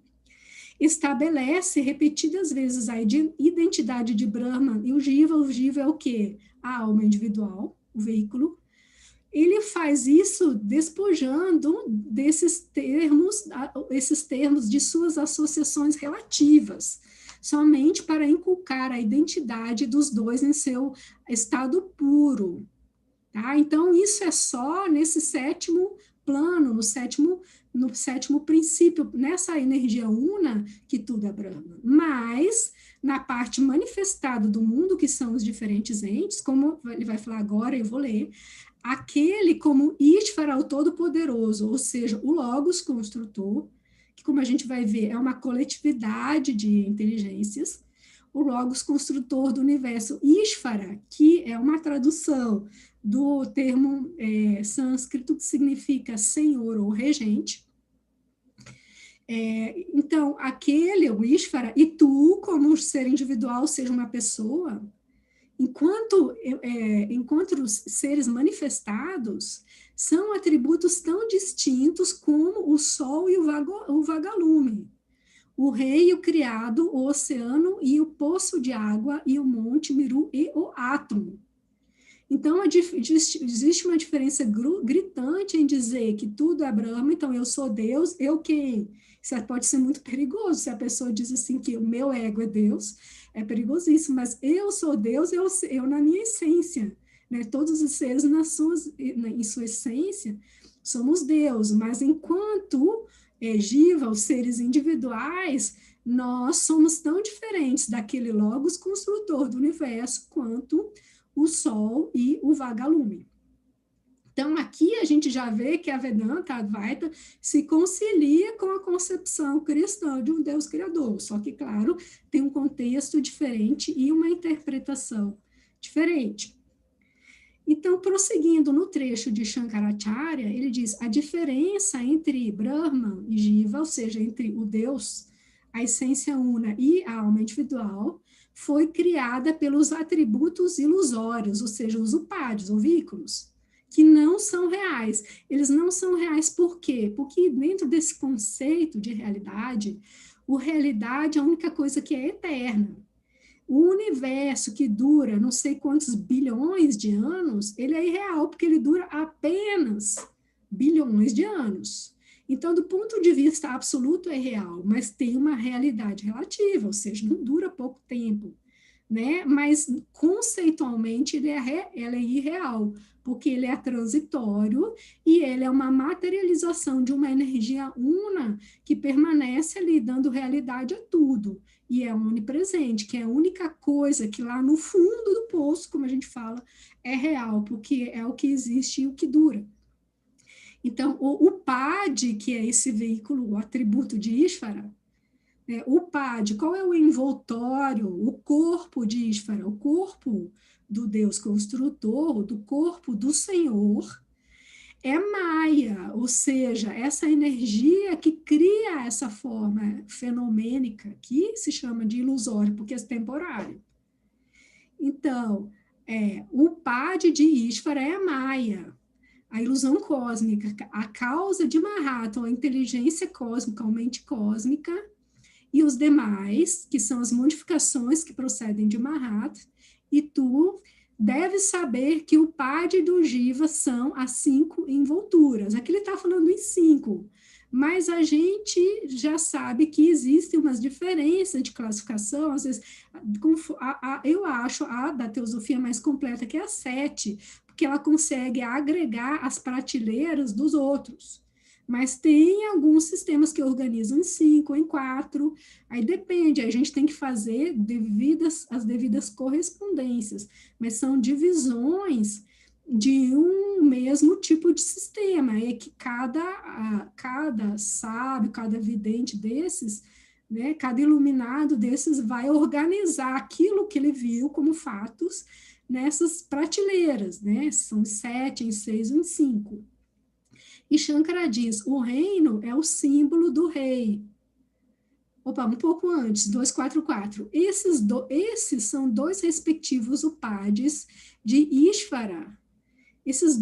Speaker 2: estabelece repetidas vezes a identidade de Brahman e o Jiva é o quê? A alma individual, o veículo. Ele faz isso despojando esses termos de suas associações relativas, somente para inculcar a identidade dos dois em seu estado puro. Tá? Então, isso é só nesse sétimo plano, no sétimo princípio, nessa energia una, que tudo é Brahma. Mas, na parte manifestada do mundo, que são os diferentes entes, como ele vai falar agora, eu vou ler, aquele como Ishvara, o Todo-Poderoso, ou seja, o Logos construtor, que, como a gente vai ver, é uma coletividade de inteligências, o Logos construtor do universo Ishvara, que é uma tradução do termo sânscrito, que significa senhor ou regente. Então, aquele, o Ishvara, e tu, como ser individual, seja uma pessoa, enquanto os seres manifestados são atributos tão distintos como o sol e o vagalume, o rei e o criado, o oceano e o poço de água, e o monte Miru e o átomo. Então, existe uma diferença gritante em dizer que tudo é Brahma, então eu sou Deus, eu quem? Isso pode ser muito perigoso, se a pessoa diz assim que o meu ego é Deus, é perigosíssimo, mas eu sou Deus, eu na minha essência, né? Todos os seres em sua essência somos Deus, mas enquanto Jiva, os seres individuais, nós somos tão diferentes daquele Logos construtor do universo quanto o Sol e o vagalume. Então, aqui a gente já vê que a Vedanta, a Advaita, se concilia com a concepção cristã de um Deus criador, só que, claro, tem um contexto diferente e uma interpretação diferente. Então, prosseguindo no trecho de Shankaracharya, ele diz, a diferença entre Brahman e Jiva, ou seja, entre o Deus, a essência una e a alma individual, foi criada pelos atributos ilusórios, ou seja, os upadis, ou veículos, que não são reais. Eles não são reais por quê? Porque dentro desse conceito de realidade, realidade é a única coisa que é eterna. O universo que dura não sei quantos bilhões de anos, ele é irreal, porque ele dura apenas bilhões de anos. Então, do ponto de vista absoluto, é real, mas tem uma realidade relativa, ou seja, não dura pouco tempo, né? Mas, conceitualmente, ele é irreal, porque ele é transitório e ele é uma materialização de uma energia una que permanece ali, dando realidade a tudo. E é onipresente, que é a única coisa que lá no fundo do poço, como a gente fala, é real, porque é o que existe e o que dura. Então, o PAD, que é esse veículo, o atributo de Ishvara, o PAD, qual é o envoltório, o corpo de Ishvara, o corpo do Deus construtor, do corpo do Senhor, é Maya, ou seja, essa energia que cria essa forma fenomênica, que se chama de ilusório, porque é temporário. Então, o Pad de Ishvara é a Maya, a ilusão cósmica, a causa de Mahata, a inteligência cósmica, a mente cósmica, e os demais, que são as modificações que procedem de Mahata, e tu deves saber que o Pad do Jiva são as 5 envolturas. Aqui ele está falando em 5, mas a gente já sabe que existem umas diferenças de classificação, às vezes, eu acho a da teosofia mais completa, que é a 7, porque ela consegue agregar as prateleiras dos outros. Mas tem alguns sistemas que organizam em 5, em 4, aí depende, a gente tem que fazer as devidas correspondências, mas são divisões de um mesmo tipo de sistema, é que cada sábio, cada vidente desses, né, cada iluminado desses vai organizar aquilo que ele viu como fatos nessas prateleiras, né, são em 7, em 6, em 5. E Shankara diz, o reino é o símbolo do rei. Opa, um pouco antes, 244. Esses são 2 respectivos upadis de Ishvara. Esses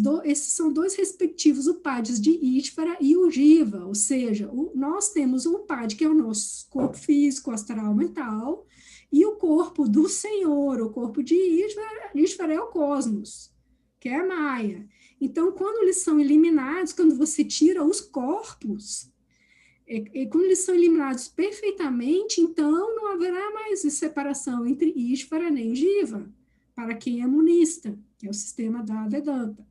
Speaker 2: são 2 respectivos upadis de Ishvara e o Jiva, ou seja, nós temos o upad, que é o nosso corpo físico, astral, mental, e o corpo do Senhor, o corpo de Ishvara é o cosmos, que é a Maya. Então, quando eles são eliminados, quando você tira os corpos, quando eles são eliminados perfeitamente, então não haverá mais separação entre Ishvara nem Jiva, para quem é monista, que é o sistema da Vedanta.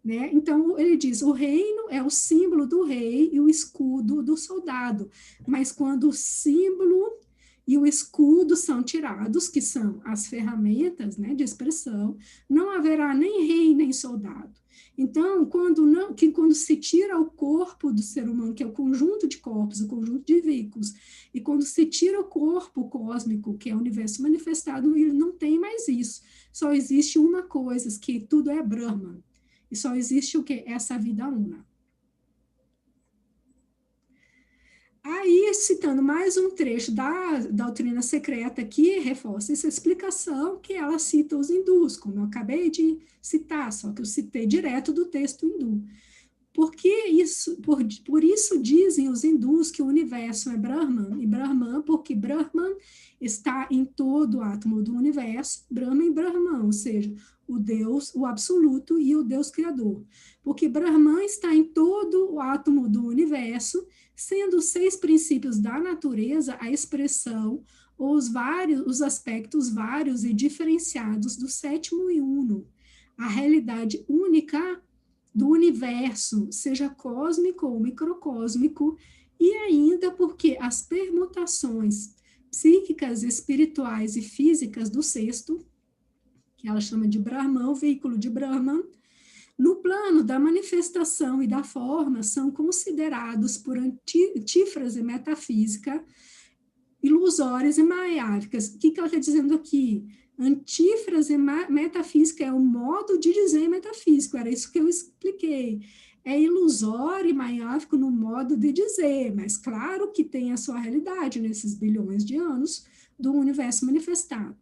Speaker 2: Né? Então, ele diz, o reino é o símbolo do rei e o escudo do soldado, mas quando o símbolo e o escudo são tirados, que são as ferramentas, né, de expressão, não haverá nem rei nem soldado. Então, quando se tira o corpo do ser humano, que é o conjunto de corpos, o conjunto de veículos, e quando se tira o corpo cósmico, que é o universo manifestado, ele não tem mais isso. Só existe uma coisa, que tudo é Brahman. E só existe o quê? Essa vida una. Aí, citando mais um trecho da doutrina secreta que reforça essa explicação, que ela cita os hindus, como eu acabei de citar, só que eu citei direto do texto hindu. Por isso dizem os hindus que o universo é Brahman, e Brahman porque Brahman está em todo o átomo do universo, Brahman e Brahman, ou seja, o Deus, o absoluto e o Deus criador. Porque Brahman está em todo o átomo do universo, sendo os 6 princípios da natureza a expressão, os aspectos vários e diferenciados do sétimo e uno, a realidade única do universo, seja cósmico ou microcósmico, e ainda porque as permutações psíquicas, espirituais e físicas do sexto, que ela chama de Brahman, o veículo de Brahman, no plano da manifestação e da forma, são considerados por antífrase metafísica ilusórias e maiávicas. O que ela está dizendo aqui? Antífrase metafísica é o modo de dizer metafísico, era isso que eu expliquei. É ilusório e maiávico no modo de dizer, mas claro que tem a sua realidade nesses bilhões de anos do universo manifestado.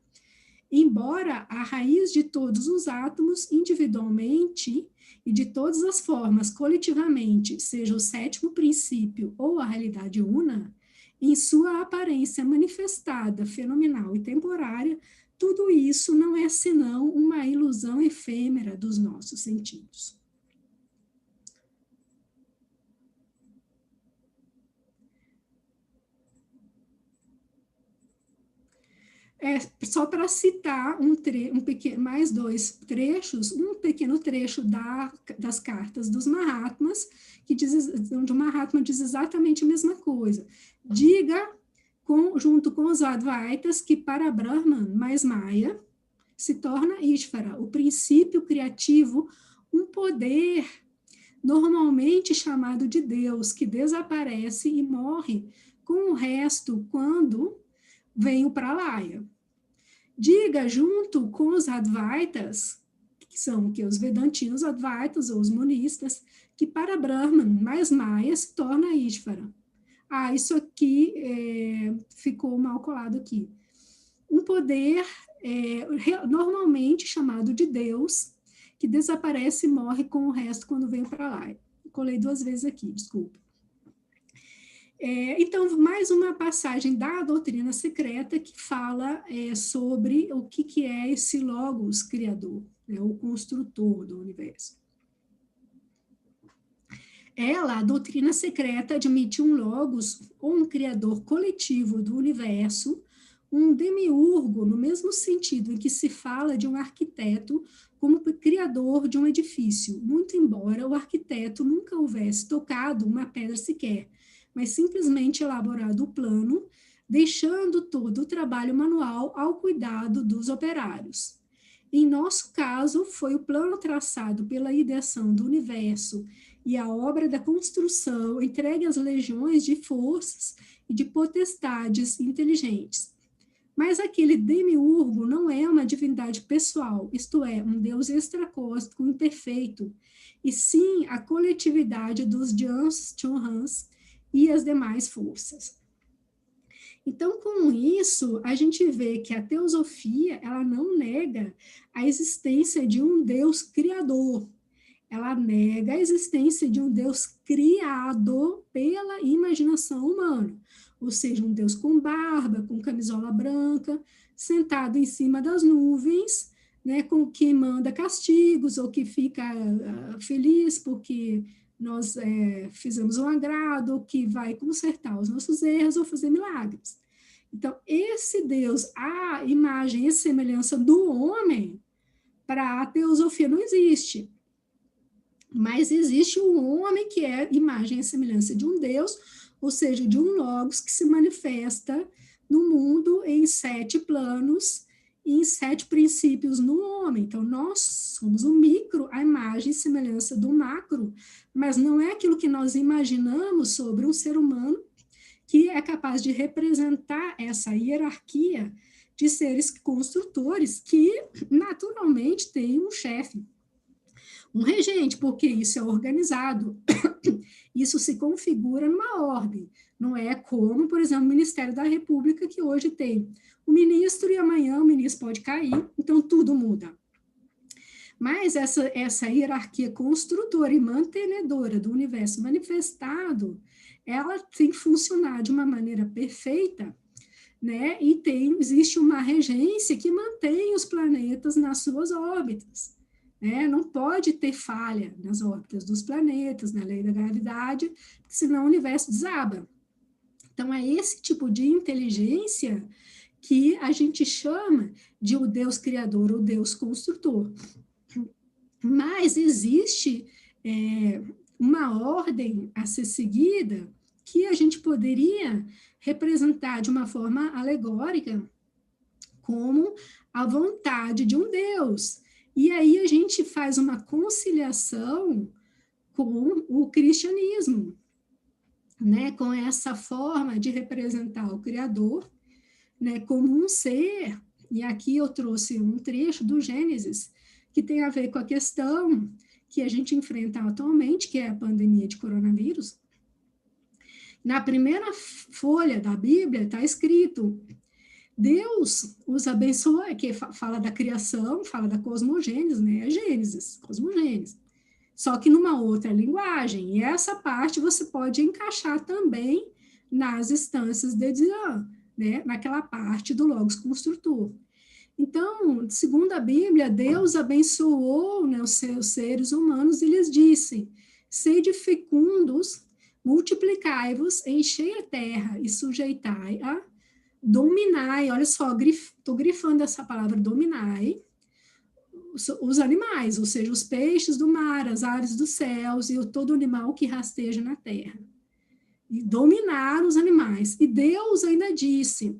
Speaker 2: Embora a raiz de todos os átomos, individualmente, e de todas as formas, coletivamente, seja o sétimo princípio ou a realidade una, em sua aparência manifestada, fenomenal e temporária, tudo isso não é senão uma ilusão efêmera dos nossos sentidos. Só para citar mais 2 trechos, um pequeno trecho das cartas dos Mahatmas, onde o Mahatma diz exatamente a mesma coisa. Diga, junto com os Advaitas, que para Brahman mais Maya se torna Ishvara, o princípio criativo, um poder normalmente chamado de Deus, que desaparece e morre com o resto quando vem o Pralaya. Diga, junto com os Advaitas, que são que os Vedantinos Advaitas, ou os monistas, que para Brahman mais Maya se torna Ishvara. Isso aqui ficou mal colado aqui. Um poder normalmente chamado de Deus, que desaparece e morre com o resto quando vem para lá. Colei 2 vezes aqui, desculpa. Então, mais uma passagem da doutrina secreta que fala sobre o que é esse Logos criador, o construtor do universo. A doutrina secreta, admite um Logos, ou um criador coletivo do universo, um demiurgo, no mesmo sentido em que se fala de um arquiteto como criador de um edifício, muito embora o arquiteto nunca houvesse tocado uma pedra sequer, mas simplesmente elaborado o plano, deixando todo o trabalho manual ao cuidado dos operários. Em nosso caso, foi o plano traçado pela ideação do universo e a obra da construção entregue às legiões de forças e de potestades inteligentes. Mas aquele demiurgo não é uma divindade pessoal, isto é, um Deus extracósmico imperfeito, e sim a coletividade dos Jans, Chonhans e as demais forças. Então, com isso, a gente vê que a teosofia, ela não nega a existência de um Deus criador, ela nega a existência de um Deus criado pela imaginação humana, ou seja, um Deus com barba, com camisola branca, sentado em cima das nuvens, com que manda castigos, ou que fica feliz porque nós fizemos um agrado, ou que vai consertar os nossos erros, ou fazer milagres. Então, esse Deus, a imagem e semelhança do homem, para a teosofia não existe. Mas existe um homem que é imagem e semelhança de um Deus, ou seja, de um Logos que se manifesta no mundo em 7 planos e em 7 princípios no homem. Então, nós somos o micro, a imagem e semelhança do macro, mas não é aquilo que nós imaginamos sobre um ser humano que é capaz de representar essa hierarquia de seres construtores que, naturalmente, tem um chefe, um regente, porque isso é organizado, isso se configura numa ordem, não é como, por exemplo, o Ministério da República, que hoje tem o ministro e amanhã o ministro pode cair, então tudo muda. Mas essa hierarquia construtora e mantenedora do universo manifestado, ela tem que funcionar de uma maneira perfeita, e existe uma regência que mantém os planetas nas suas órbitas. Não pode ter falha nas órbitas dos planetas, na lei da gravidade, senão o universo desaba. Então, é esse tipo de inteligência que a gente chama de o Deus criador, o Deus construtor. Mas existe uma ordem a ser seguida que a gente poderia representar de uma forma alegórica como a vontade de um Deus. E aí a gente faz uma conciliação com o cristianismo, com essa forma de representar o Criador, como um ser. E aqui eu trouxe um trecho do Gênesis, que tem a ver com a questão que a gente enfrenta atualmente, que é a pandemia de coronavírus. Na primeira folha da Bíblia está escrito: Deus os abençoa, que fala da criação, fala da cosmogênese, é Gênesis, cosmogênese. Só que numa outra linguagem, e essa parte você pode encaixar também nas instâncias de Dzyan, naquela parte do Logos construtor. Então, segundo a Bíblia, Deus abençoou os seus seres humanos e lhes disse: sede fecundos, multiplicai-vos, enchei a terra e sujeitai-a, dominai, olha só, estou grifando essa palavra, dominai, os animais, ou seja, os peixes do mar, as aves dos céus e todo animal que rasteja na terra. E dominar os animais. E Deus ainda disse: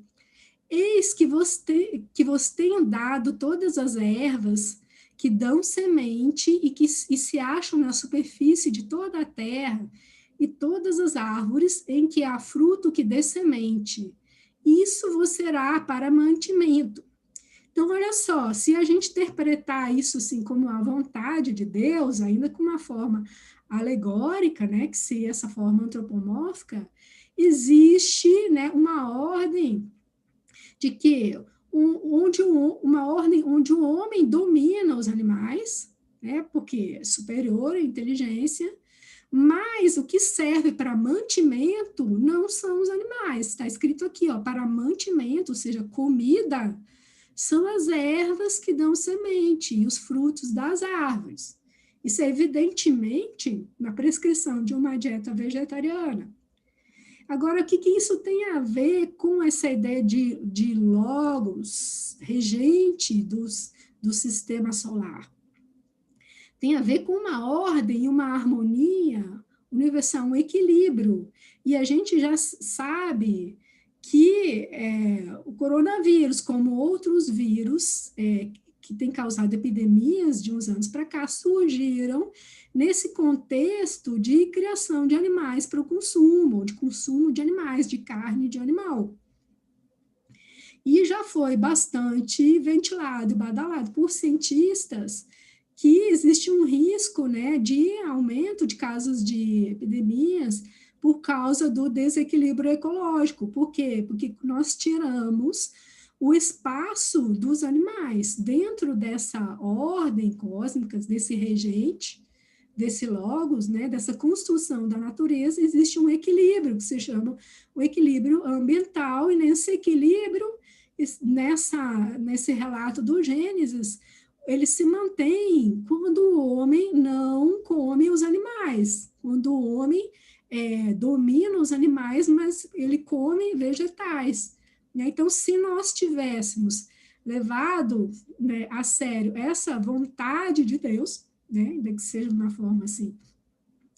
Speaker 2: eis que vos tenho dado todas as ervas que dão semente e se acham na superfície de toda a terra, e todas as árvores em que há fruto que dê semente. Isso vos será para mantimento. Então, olha só, se a gente interpretar isso assim como a vontade de Deus, ainda com uma forma alegórica, né, que seria essa forma antropomórfica, existe, né, uma ordem de que uma ordem onde o homem domina os animais, né, porque é superior à inteligência, mas o que serve para mantimento não são os animais. Está escrito aqui, ó, para mantimento, ou seja, comida, são as ervas que dão semente e os frutos das árvores. Isso é evidentemente na prescrição de uma dieta vegetariana. Agora, o que isso tem a ver com essa ideia de logos, regente do sistema solar? Tem a ver com uma ordem, uma harmonia universal, um equilíbrio. E a gente já sabe que o coronavírus, como outros vírus que têm causado epidemias de uns anos para cá, surgiram nesse contexto de criação de animais para o consumo, de consumo de animais, de carne de animal. E já foi bastante ventilado e badalado por cientistas que existe um risco, né, de aumento de casos de epidemias por causa do desequilíbrio ecológico. Por quê? Porque nós tiramos o espaço dos animais dentro dessa ordem cósmica, desse regente, desse logos, né, dessa construção da natureza, existe um equilíbrio que se chama o equilíbrio ambiental, e nesse equilíbrio, nesse relato do Gênesis, ele se mantém quando o homem não come os animais, quando o homem domina os animais, mas ele come vegetais. Né? Então, se nós tivéssemos levado, né, a sério essa vontade de Deus, né, ainda que seja de uma forma assim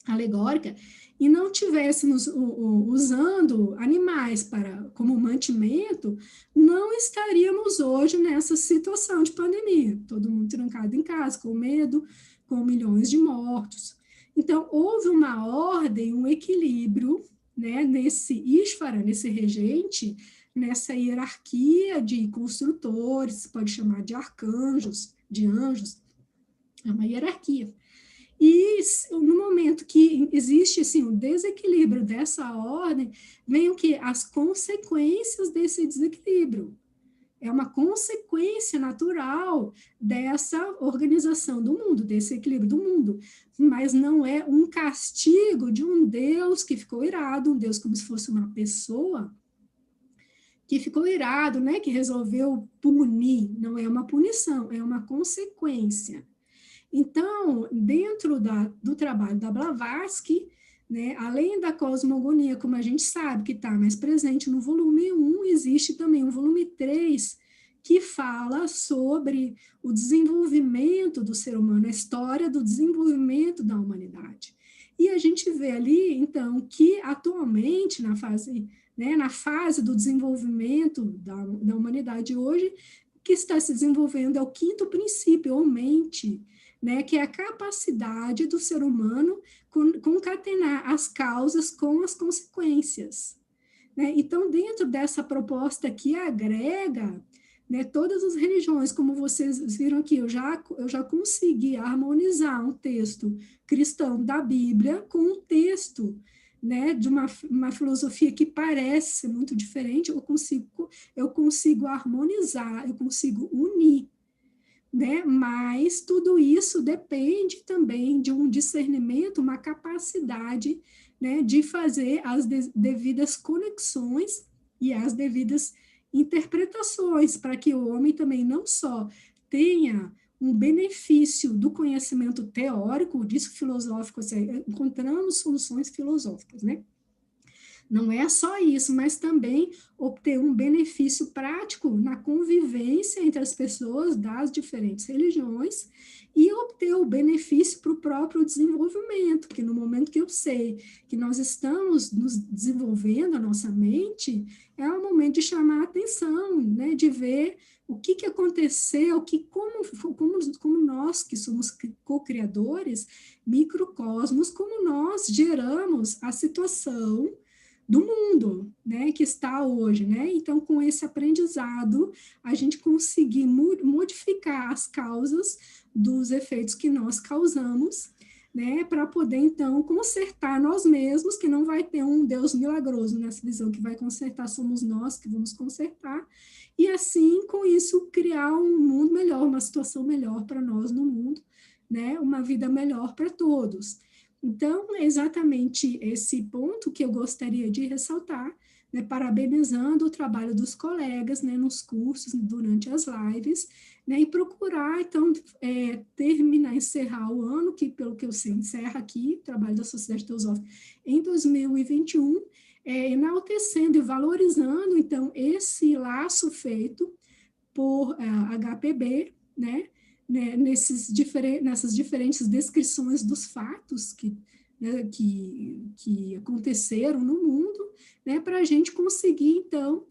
Speaker 2: alegórica, e não tivéssemos usando animais como mantimento, não estaríamos hoje nessa situação de pandemia, todo mundo trancado em casa, com medo, com milhões de mortos. Então, houve uma ordem, um equilíbrio, né, nesse Ishvara, nesse regente, nessa hierarquia de construtores, pode chamar de arcanjos, de anjos, é uma hierarquia. E no momento que existe assim, um desequilíbrio dessa ordem, vem o que? As consequências desse desequilíbrio. É uma consequência natural dessa organização do mundo, desse equilíbrio do mundo, mas não é um castigo de um Deus que ficou irado, um Deus como se fosse uma pessoa que ficou irado, né, que resolveu punir. Não é uma punição, é uma consequência. Então, dentro do trabalho da Blavatsky, né, além da cosmogonia, como a gente sabe que está mais presente no volume 1, existe também um volume 3, que fala sobre o desenvolvimento do ser humano, a história do desenvolvimento da humanidade. E a gente vê ali, então, que atualmente, na fase do desenvolvimento da humanidade hoje, o que está se desenvolvendo é o quinto princípio, ou mente, né, que é a capacidade do ser humano concatenar as causas com as consequências. Né? Então, dentro dessa proposta que agrega, né, todas as religiões, como vocês viram aqui, eu já consegui harmonizar um texto cristão da Bíblia com um texto, né, de uma filosofia que parece ser muito diferente, eu consigo harmonizar, eu consigo unir. Né? Mas tudo isso depende também de um discernimento, uma capacidade, né, de fazer as devidas conexões e as devidas interpretações, para que o homem também não só tenha um benefício do conhecimento teórico, disso filosófico, seja, encontrando soluções filosóficas, né? Não é só isso, mas também obter um benefício prático na convivência entre as pessoas das diferentes religiões e obter o benefício para o próprio desenvolvimento, que no momento que eu sei que nós estamos nos desenvolvendo a nossa mente, é o momento de chamar a atenção, né, de ver o que aconteceu, como nós que somos co-criadores, microcosmos, como nós geramos a situação, do mundo, né, que está hoje, né? Então, com esse aprendizado, a gente conseguir modificar as causas dos efeitos que nós causamos, né, para poder, então, consertar nós mesmos, que não vai ter um Deus milagroso nessa visão, que vai consertar somos nós que vamos consertar, e assim, com isso, criar um mundo melhor, uma situação melhor para nós no mundo, né, uma vida melhor para todos. Então, é exatamente esse ponto que eu gostaria de ressaltar, né, parabenizando o trabalho dos colegas, né, nos cursos, durante as lives, né, e procurar, então, terminar, encerrar o ano, que, pelo que eu sei, encerra aqui, o trabalho da Sociedade Teosófica, em 2021, enaltecendo e valorizando, então, esse laço feito por HPB, né, nessas diferentes descrições dos fatos né, que aconteceram no mundo, né, para a gente conseguir, então,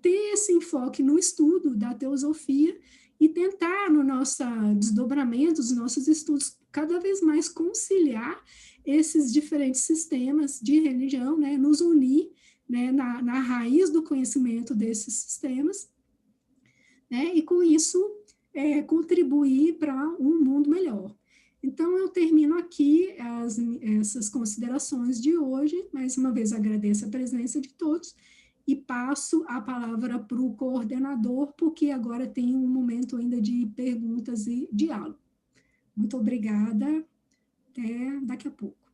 Speaker 2: ter esse enfoque no estudo da teosofia e tentar, no nosso desdobramento, dos nossos estudos, cada vez mais conciliar esses diferentes sistemas de religião, né, nos unir, né, na raiz do conhecimento desses sistemas, né, e com isso contribuir para um mundo melhor. Então, eu termino aqui essas considerações de hoje. Mais uma vez, agradeço a presença de todos e passo a palavra para o coordenador, porque agora tem um momento ainda de perguntas e diálogo. Muito obrigada. Até daqui a pouco.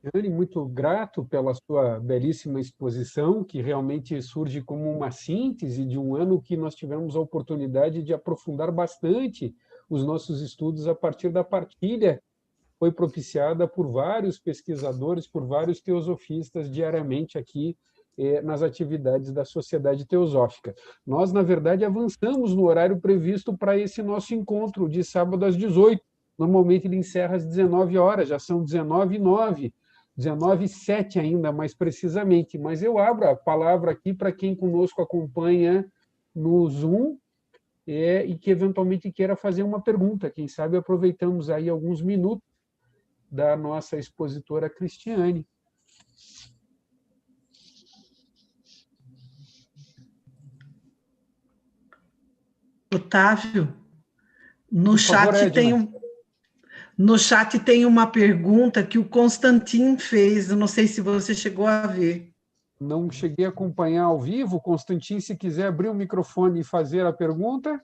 Speaker 1: Cristiane, muito grato pela sua belíssima exposição, que realmente surge como uma síntese de um ano que nós tivemos a oportunidade de aprofundar bastante os nossos estudos a partir da partilha foi propiciada por vários pesquisadores, por vários teosofistas diariamente aqui nas atividades da Sociedade Teosófica. Nós, na verdade, avançamos no horário previsto para esse nosso encontro de sábado às 18. Normalmente ele encerra às 19 horas, já são 19h09, 19h07 ainda, mais precisamente. Mas eu abro a palavra aqui para quem conosco acompanha no Zoom e que eventualmente queira fazer uma pergunta. Quem sabe aproveitamos aí alguns minutos da nossa expositora Cristiane.
Speaker 3: Otávio, no
Speaker 1: Por favor,
Speaker 3: chat
Speaker 1: Edna.
Speaker 3: No chat tem uma pergunta que o Constantin fez, eu não sei se você chegou a ver.
Speaker 1: Não cheguei a acompanhar ao vivo. Constantin, se quiser abrir o microfone e fazer a pergunta.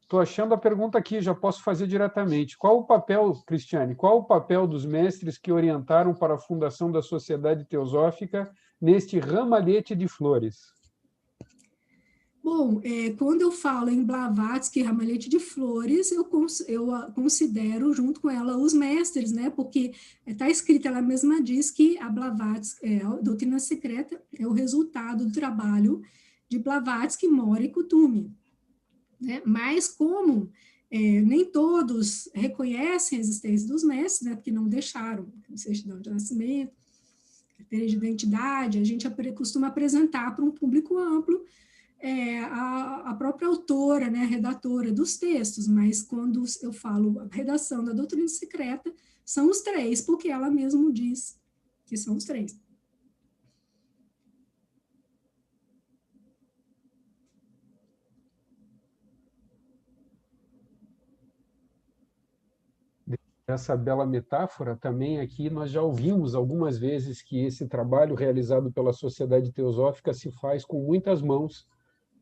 Speaker 1: Estou achando a pergunta aqui, já posso fazer diretamente. Qual o papel, Cristiane, qual o papel dos mestres que orientaram para a fundação da Sociedade Teosófica neste ramalhete de flores?
Speaker 2: Bom, quando eu falo em Blavatsky, Ramalhete de Flores, eu considero, junto com ela, os mestres, né? Porque está escrito, ela mesma diz que a Blavatsky, a doutrina secreta, é o resultado do trabalho de Blavatsky, Mori e Kuthumi, né? Mas como nem todos reconhecem a existência dos mestres, né? Porque não deixaram certidão de nascimento, carteira de identidade, a gente costuma apresentar para um público amplo a própria autora, né, a redatora dos textos, mas quando eu falo a redação da doutrina secreta, são os três, porque ela mesma diz que são os três.
Speaker 1: Essa bela metáfora também aqui, nós já ouvimos algumas vezes que esse trabalho realizado pela Sociedade Teosófica se faz com muitas mãos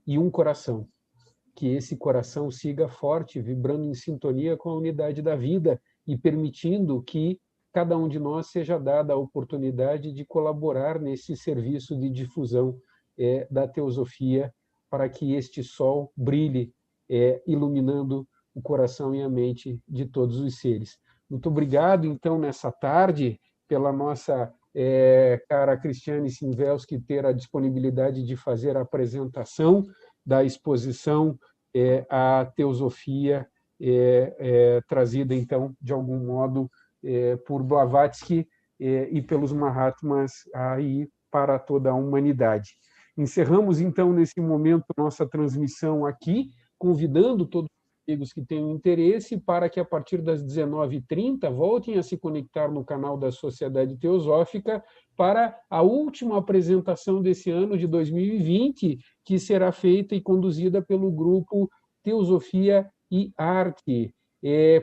Speaker 1: e um coração. Que esse coração siga forte, vibrando em sintonia com a unidade da vida e permitindo que cada um de nós seja dada a oportunidade de colaborar nesse serviço de difusão da teosofia para que este sol brilhe, iluminando o coração e a mente de todos os seres. Muito obrigado, então, nessa tarde, pela nossa cara Cristiane Sinvelski ter a disponibilidade de fazer a apresentação da exposição a teosofia trazida, então, de algum modo, por Blavatsky e pelos Mahatmas aí para toda a humanidade. Encerramos, então, nesse momento, nossa transmissão aqui, convidando todos amigos que tenham interesse para que, a partir das 19h30, voltem a se conectar no canal da Sociedade Teosófica para a última apresentação desse ano de 2020, que será feita e conduzida pelo grupo Teosofia e Arte.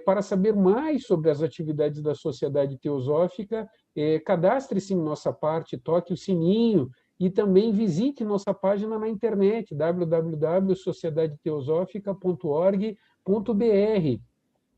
Speaker 1: Para saber mais sobre as atividades da Sociedade Teosófica, cadastre-se em nossa parte, toque o sininho e também visite nossa página na internet, www.sociedadeteosófica.org.br.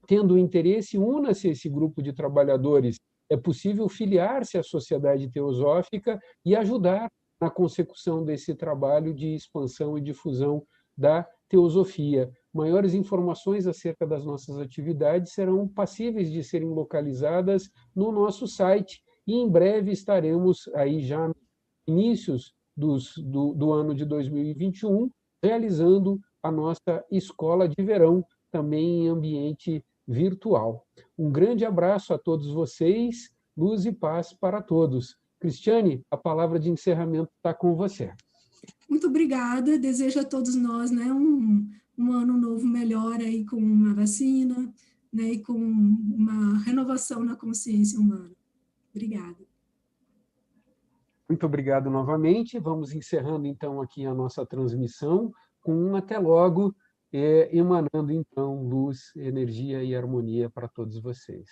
Speaker 1: Tendo interesse, una-se a esse grupo de trabalhadores. É possível filiar-se à Sociedade Teosófica e ajudar na consecução desse trabalho de expansão e difusão da teosofia. Maiores informações acerca das nossas atividades serão passíveis de serem localizadas no nosso site e em breve estaremos aí já no inícios do ano de 2021 realizando a nossa escola de verão também em ambiente virtual. Um grande abraço a todos vocês, luz e paz para todos. Cristiane, a palavra de encerramento está com você.
Speaker 2: Muito obrigada, desejo a todos nós, né, um ano novo melhor aí com uma vacina, né, e com uma renovação na consciência humana. Obrigada.
Speaker 1: Muito obrigado novamente. Vamos encerrando, então, aqui a nossa transmissão com um até logo, emanando, então, luz, energia e harmonia para todos vocês.